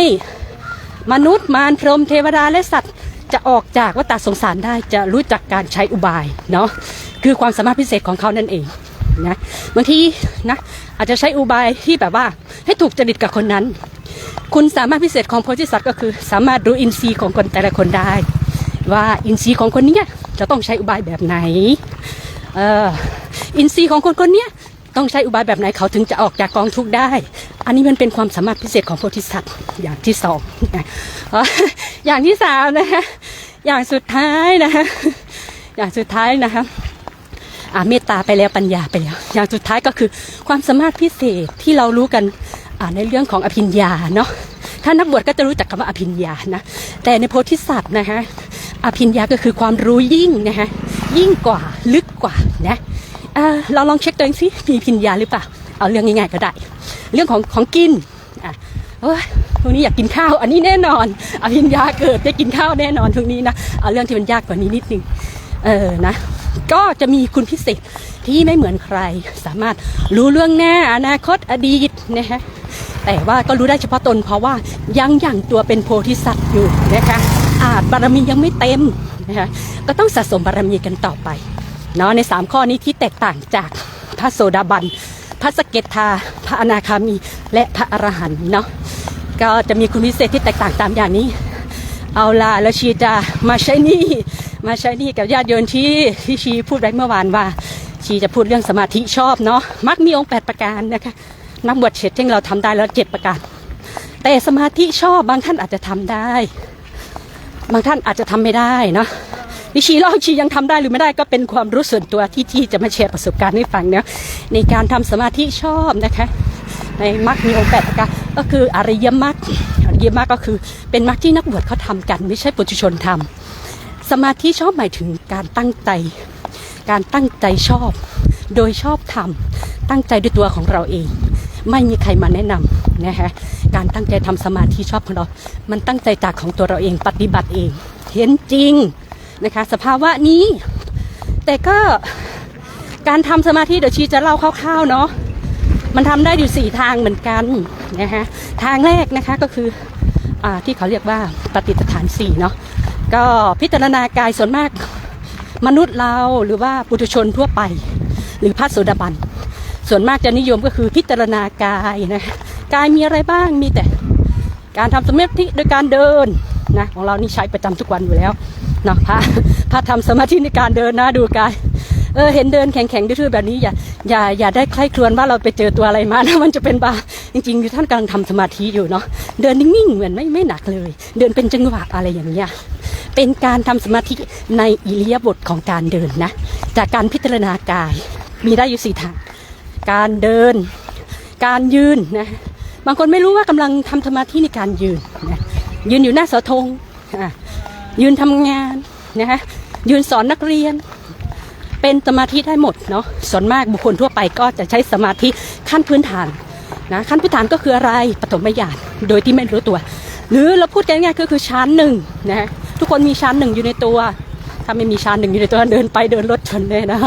มนุษย์มารพรหมเทวดาและสัตว์จะออกจากวัฏสงสารได้จะรู้จักการใช้อุบายเนาะคือความสามารถพิเศษของเขานั่นเองนะบางทีนะอาจจะใช้อุบายที่แบบว่าให้ถูกจริตกับคนนั้นคุณสามารถพิเศษของโพธิสัตว์ก็คือสามารถรู้อินทรีย์ของคนแต่ละคนได้ว่าอินทรีย์ของคนนี้จะต้องใช้อุบายแบบไหนอินทรีย์ของคนนี้ต้องใช้อุบายแบบไหนเขาถึงจะออกจากกองทุกข์ได้อันนี้มันเป็นความสามารถพิเศษของโพธิสัตว์อย่างที่2นะอย่างที่3นะคะอย่างสุดท้ายนะคะเมตตาไปแล้วปัญญาไปแล้วอย่างสุดท้ายก็คือความสามารถพิเศษที่เรารู้กันในเรื่องของอภิญญาเนาะถ้านักบวชก็จะรู้จักคำว่าอภิญญานะแต่ในโพธิสัตว์นะคะอภิญญาก็คือความรู้ยิ่งนะคะยิ่งกว่าลึกกว่านะเราลองเช็คตัวเองสิมีอภิญญาหรือเปล่าเอาเรื่องง่ายๆก็ได้เรื่องของกินพวกนี้อยากกินข้าวอันนี้แน่นอนอภิญญาเกิดได้กินข้าวแน่นอนพวกนี้นะเอาเรื่องที่มันยากกว่านี้นิดนึงนะก็จะมีคุณพิเศษที่ไม่เหมือนใครสามารถรู้เรื่องหน้าอนาคตอดีตนะคะแต่ว่าก็รู้ได้เฉพาะตนเพราะว่ายังอย่างตัวเป็นโพธิสัตว์อยู่นะคะบารมียังไม่เต็มนะคะก็ต้องสะสมบารมีกันต่อไปเนาะใน3ข้อนี้ที่แตกต่างจากพระโสดาบันพระสกิทาพระอนาคามีและพระอรหันต์เนาะก็จะมีคุณพิเศษที่แตกต่างตามอย่างนี้เอาล่ะแล้วชีจะมาใช้นี่กับญาติโยมที่ชีพูดไว้เมื่อวานว่าชีจะพูดเรื่องสมาธิชอบเนาะมักมีองค์8ประการนะคะนักบวชเฉดที่เราทำได้แล้ว7ประการแต่สมาธิชอบบางท่านอาจจะทำได้บางท่านอาจจะทำไม่ได้เนาะ ชีเล่าชียังทำได้หรือไม่ได้ก็เป็นความรู้ส่วนตัวที่จะมาแชร์ประสบการณ์ให้ฟังเนาะในการทำสมาธิชอบนะคะในมรรคมีองค์8ประการก็คืออริยมรรคก็คือเป็นมรรคที่นักบวชเขาทำกันไม่ใช่ปุถุชนทำสมาธิชอบหมายถึงการตั้งใจชอบโดยชอบทำตั้งใจด้วยตัวของเราเองไม่มีใครมาแนะนำนะคะการตั้งใจทำสมาธิชอบของเรามันตั้งใจจากของตัวเราเองปฏิบัติเองเห็นจริงนะคะสภาวะนี้แต่ก็การทำสมาธิเดี๋ยวชีจะเล่าคร่าวๆเนาะมันทำได้อยู่4ทางเหมือนกันนะคะทางแรกนะคะก็คือที่เขาเรียกว่าปฏิปทาน4เนาะก็พิจารณากายส่วนมากมนุษย์เราหรือว่าปุถุชนทั่วไปหรือพระโสดาบันส่วนมากจะนิยมก็คือพิจารณากายนะคะกายมีอะไรบ้างมีแต่การทำสมาธิโดยการเดินนะของเรานี่ใช้ประจำทุกวันอยู่แล้วเนาะพระทำสมาธิในการเดินนะดูกายเห็นเดินแข็งๆดื้อๆแบบนี้อย่าได้ใคร่ครวญว่าเราไปเจอตัวอะไรมานะมันจะเป็นบาจริงๆท่านกำลังทำสมาธิอยู่เนาะเดินนิ่งๆเหมือนไม่หนักเลยเดินเป็นจังหวะอะไรอย่างเงี้ยเป็นการทำสมาธิในอิริยาบถของการเดินนะจากการพิจารณากายมีได้อยู่4ทางการเดินการยืนนะบางคนไม่รู้ว่ากำลังทำสมาธิในการยืนนะยืนอยู่หน้าเสาธงยืนทำงานนะคะยืนสอนนักเรียนเป็นสมาธิได้หมดเนาะส่วนมากบุคคลทั่วไปก็จะใช้สมาธิขั้นพื้นฐานนะขั้นพื้นฐานก็คืออะไรปฐมญาณโดยที่ไม่รู้ตัวหรือเราพูดกันง่ายๆก็คือชั้นหนึ่งนะทุกคนมีชั้นหนึ่งอยู่ในตัวถ้าไม่มีชั้นหนึ่งอยู่ในตัวเดินไปเดินรถชนเลยนะ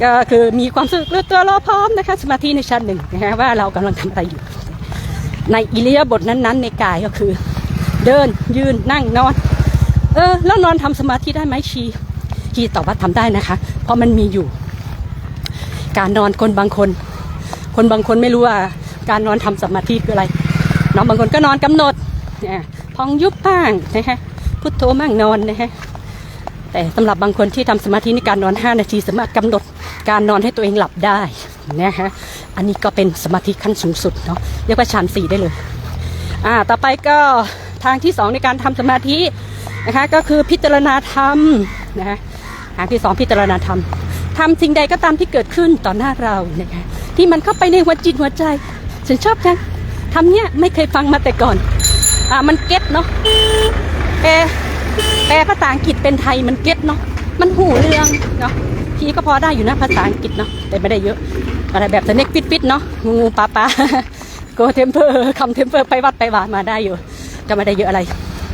ก็คือมีความรู้สึกรู้ตัวรอพร้อมนะคะสมาธิในชั้นหนึ่งนะคะว่าเรากำลังทำอะไรอยู่ในอิริยาบถนั้นๆในกายก็คือเดินยืนนั่งนอนแล้วนอนทำสมาธิได้ไหมชีตอบว่าทำได้นะคะเพราะมันมีอยู่การนอนคนบางคนไม่รู้ว่าการนอนทำสมาธิคืออะไรน้องบางคนก็นอนกำหนดพองยุบบ้างนะคะพุทโธมั่งนอนนะคะแต่สำหรับบางคนที่ทำสมาธิในการนอน5นาทีสามารถกำหนดการนอนให้ตัวเองหลับได้นะคะอันนี้ก็เป็นสมาธิขั้นสูงสุดเนาะเรียกว่าฌาน4ได้เลยต่อไปก็ทางที่2ในการทำสมาธินะคะก็คือพิจารณาธรรมนะคะทางที่2พิจารณาธรรมทำสิ่งใดก็ตามที่เกิดขึ้นต่อหน้าเรานะคะที่มันเข้าไปในหัวจิตหัวใจฉันชอบจังทำเนี้ยไม่เคยฟังมาแต่ก่อนมันเก็ตเนาะแปลภาษาอังกฤษเป็นไทยมันเก็ตเนาะมันหูเรื่องเนาะพี่ก็พอได้อยู่นะภาษาอังกฤษเนาะแต่ไม่ได้เยอะอะไรแบบสเน็กฟิตเนาะงูปลาโกเทมเพอร์คำเทมเพอร์ไปวัดไปวามาได้อยู่ก็ไม่ได้เยอะอะไร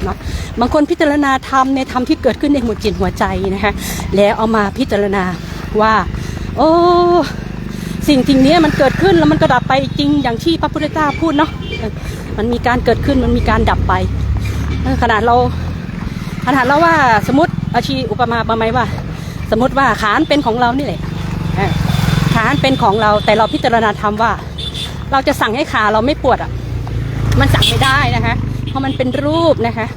เนาะบางคนพิจารณาธรรมในธรรมที่เกิดขึ้นในหัวจิตหัวใจนะคะแล้วเอามาพิจารณาว่าโอ้สิ่งนี้มันเกิดขึ้นแล้วมันก็ดับไปจริงอย่างที่พระพุทธเจ้าพูดเนาะมันมีการเกิดขึ้นมันมีการดับไปขนาดเราว่าสมมติอาชีอุปมาประมาณว่าสมมติว่าขาเป็นของเรานี่แหละขาเป็นของเราแต่เราพิจารณาธรรมว่าเราจะสั่งให้ขาเราไม่ปวดมันสั่งไม่ได้นะคะเพราะมันเป็นรูปนะคะ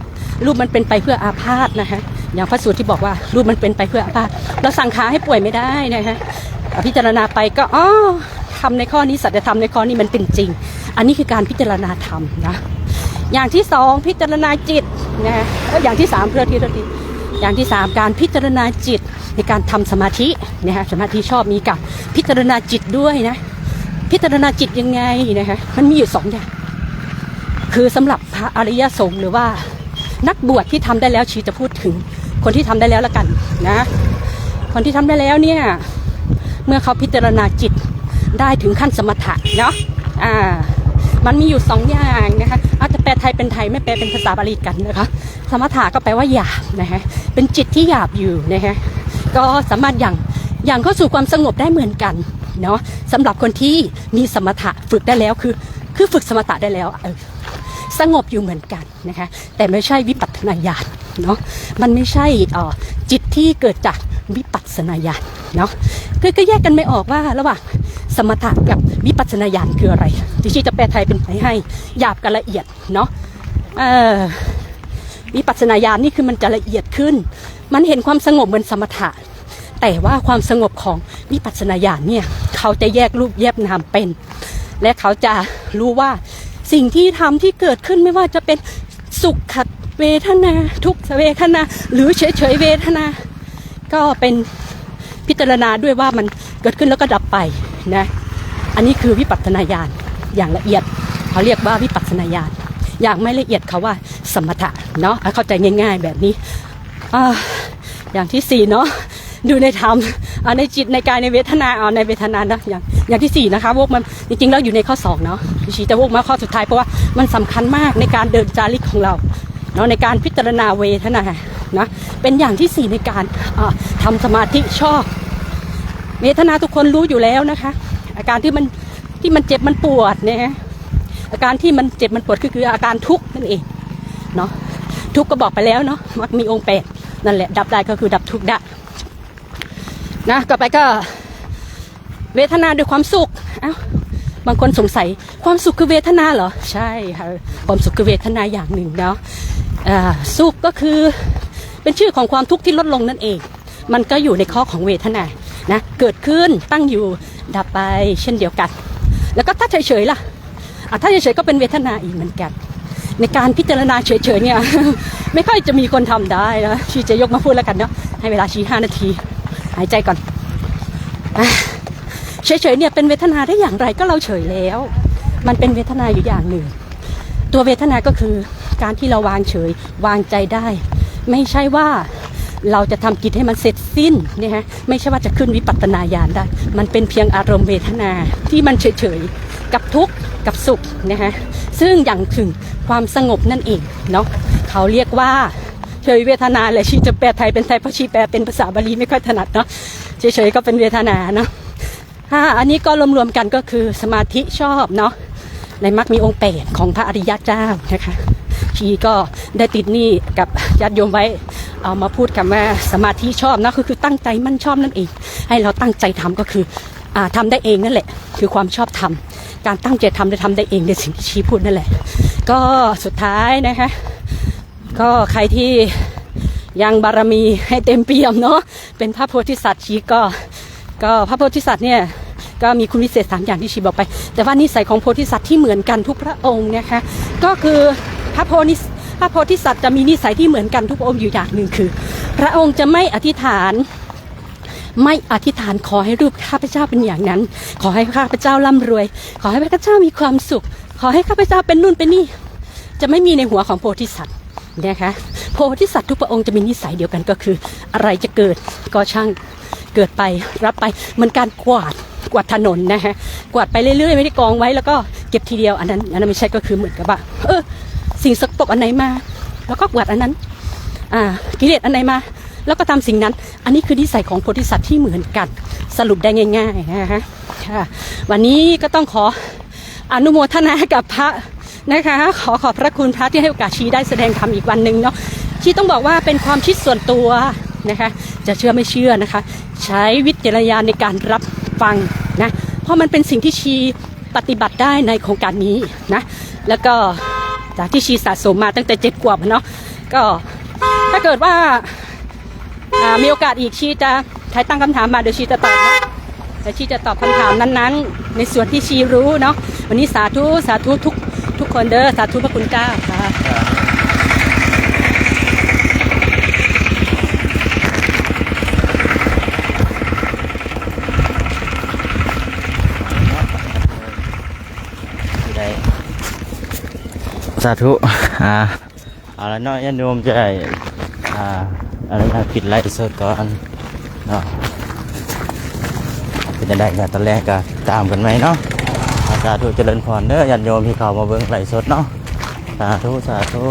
รูปมันเป็นไปเพื่ออาพาธนะคะอย่างพระสูตรที่บอกว่ารูปมันเป็นไปเพื่ออาพาธเราสั่งขาให้ป่วยไม่ได้นะคะพิจารณาไปก็ทำในข้อนี้สัจธรรมในข้อนี้มันเป็นจริงอันนี้คือการพิจารณาธรรมนะอย่างที่2พิจารณาจิตนะอย่างที่3เพื่อที่อย่างที่3การพิจารณาจิตในการทำสมาธินะคะสมาธิชอบมีกับพิจารณาจิตด้วยนะพิจารณาจิตยังไงนะคะมันมีอยู่2อย่างคือสำหรับพระอริยสงฆ์หรือว่านักบวชที่ทำได้แล้วชีจะพูดถึงคนที่ทำได้แล้วละกันนะคนที่ทำได้แล้วเนี่ยเมื่อเขาพิจารณาจิตได้ถึงขั้นสมถะเนาะมันมีอยู่2อย่างนะคะอาจจะแปลไทยเป็นไทยไม่แปลเป็นภาษาบาลีกันนะคะสมถะก็แปลว่าหยาบนะคะเป็นจิตที่หยาบอยู่นะคะก็สามารถอย่างเข้าสู่ความสงบได้เหมือนกันเนาะสำหรับคนที่มีสมถะฝึกได้แล้วคือฝึกสมถะได้แล้วสงบอยู่เหมือนกันนะคะแต่ไม่ใช่วิปัสสนาญาณเนาะมันไม่ใช่จิตที่เกิดจากวิปัสสนาญาณเนาะก็แยกกันไม่ออกว่าระหว่างสมถะกับวิปัสสนาญาณคืออะไรที่ชีจะแปลไทยเป็นไทยให้หยาบกับละเอียดเนาะวิปัสสนาญาณนี่คือมันจะละเอียดขึ้นมันเห็นความสงบเหมือนสมถะแต่ว่าความสงบของวิปัสสนาญาณเนี่ยเขาจะแยกรูปแยกนามเป็นและเขาจะรู้ว่าสิ่งที่ทำที่เกิดขึ้นไม่ว่าจะเป็นสุขเวทนาทุกขเวทนาหรือเฉยเวทนา ก็เป็นพิจารณาด้วยว่ามันเกิดขึ้นแล้วก็ดับไปนะอันนี้คือวิปัสสนาญาณอย่างละเอียดเขาเรียกว่าวิปัสสนาญาณอย่างไม่ละเอียดเขาว่าสมถะเนาะเข้าใจง่ายๆแบบนี้อย่างที่สี่เนาะดูในธรรมในจิตในกายในเวทนาในเวทนานะอย่างที่สี่นะคะวกมันจริงๆแล้วอยู่ในข้อ2เนาะพี่ชีจะวกมาข้อสุดท้ายเพราะว่ามันสำคัญมากในการเดินจาริกของเราเนาะในการพิจารณาเวทนานะเป็นอย่างที่4ในการทำสมาธิชอบเวทนาทุกคนรู้อยู่แล้วนะคะอาการที่มันเจ็บมันปวดเนี่ยอาการที่มันเจ็บมันปวดคืออาการทุกข์นั่นเองเนาะทุกข์ก็บอกไปแล้วเนาะมักมีองค์8นั่นแหละดับได้ก็คือดับทุกข์ได้นะต่อไปก็เวทนาด้วยความสุขบางคนสงสัยความสุขคือเวทนาเหรอใช่ค่ะความสุขคือเวทนาอย่างหนึ่งเนาะสุขก็คือเป็นชื่อของความทุกข์ที่ลดลงนั่นเองมันก็อยู่ในข้อของเวทนานะเกิดขึ้นตั้งอยู่ดับไปเช่นเดียวกันแล้วก็ถ้าเฉยๆล่ะถ้าเฉยๆก็เป็นเวทนาอีกเหมือนกันในการพิจารณาเฉยๆเนี่ย ไม่ค่อยจะมีคนทำได้นะชีจะยกมาพูดแล้วกันเนาะให้เวลาชี5 นาทีหายใจก่อนเฉยๆเนี่ยเป็นเวทนาได้อย่างไรก็เราเฉยแล้วมันเป็นเวทนาอยู่อย่างหนึ่งตัวเวทนาก็คือการที่เราวางเฉยวางใจได้ไม่ใช่ว่าเราจะทำกิจให้มันเสร็จสิ้นเนี่ยฮะไม่ใช่ว่าจะขึ้นวิปัสสนาญาณได้มันเป็นเพียงอารมณ์เวทนาที่มันเฉยๆกับทุกข์กับสุขนะฮะซึ่งอย่างถึงความสงบนั่นเองเนาะเขาเรียกว่าเฉยเวทนาเลยชีจะแปลไทยเป็นไทยเพราะชีแปลเป็นภาษาบาลีไม่ค่อยถนัดเนาะเฉยๆก็เป็นเวทนาเนาะอันนี้ก็รวมๆกันก็คือสมาธิชอบเนาะในมรรคมีองค์8ของพระอริยเจ้านะคะชีก็ได้ติดหนี้กับญาติโยมไว้เอามาพูดกันว่าสมาธิชอบนะคือตั้งใจมั่นชอบนั่นเองให้เราตั้งใจทำก็คือทำได้เองนั่นแหละคือความชอบทำการตั้งใจทำจะทำได้เองในสิ่งที่ชีพูดนั่นแหละก็สุดท้ายนะคะก็ใครที่ยังบารมีให้เต็มเปี่ยมเนาะเป็นพระโพธิสัตว์ชีก็พระโพธิสัตว์เนี่ยก็มีคุณวิเศษ3อย่างที่ชีบอกไปแต่ว่านิสัยของโพธิสัตว์ที่เหมือนกันทุกพระองค์นะคะก็คือพระโพธิสัตว์จะมีนิสัยที่เหมือนกันทุกพระองค์อยู่อย่างหนึ่งคือพระองค์จะไม่อธิษฐานขอให้รูปข้าพเจ้าเป็นอย่างนั้นขอให้ข้าพเจ้าร่ำรวยขอให้ข้าพเจ้ามีความสุขขอให้ข้าพเจ้าเป็นนู่นเป็นนี่จะไม่มีในหัวของโพธิสัตว์นะคะโพธิสัตว์ทุกพระองค์จะมีนิสัยเดียวกันก็คืออะไรจะเกิดก็ช่างเกิดไปรับไปเหมือนการกวาดถนนนะฮะกวาดไปเรื่อยๆไม่ได้กองไว้แล้วก็เก็บทีเดียวอันนั้นไม่ใช่ก็คือเหมือนกับว่าสิ่งสกปรกอันไหนมาแล้วก็กวาดอันนั้นกิเลสอันไหนมาแล้วก็ทำสิ่งนั้นอันนี้คือนิสัยของโพธิสัตว์ที่เหมือนกันสรุปได้ง่ายๆนะคะวันนี้ก็ต้องขออนุโมทนากับพระนะคะขอบพระคุณพระที่ให้โอกาสชีได้แสดงธรรมอีกวันหนึ่งเนาะชีต้องบอกว่าเป็นความคิดส่วนตัวนะคะจะเชื่อไม่เชื่อนะคะใช้วิจารณญาณในการรับฟังนะเพราะมันเป็นสิ่งที่ชีปฏิบัติได้ในโครงการนี้นะแล้วก็จากที่ชีสะสมมาตั้งแต่7 ขวบเนาะก็ถ้าเกิดว่ามีโอกาสอีกชีจะใครตั้งคำถามมาเดี๋ยวชีจะตอบนะแต่ชีจะตอบคำถามนั้นๆในส่วนที่ชีรู้เนาะวันนี้สาธุทุกคนเด้อสาธุพระคุณเจ้าค่ะสาธุเอาละเนาะญาติโยมจะอะไรนะปิดไลฟ์สดก่อนเนาะเป็นจะได้กันตอนแรกก็ตามกันไหมเนาะสาธุเจริญพรเด้อญาติโยมที่เข้ามาเบิ่งไลฟ์สดเนาะสาธุ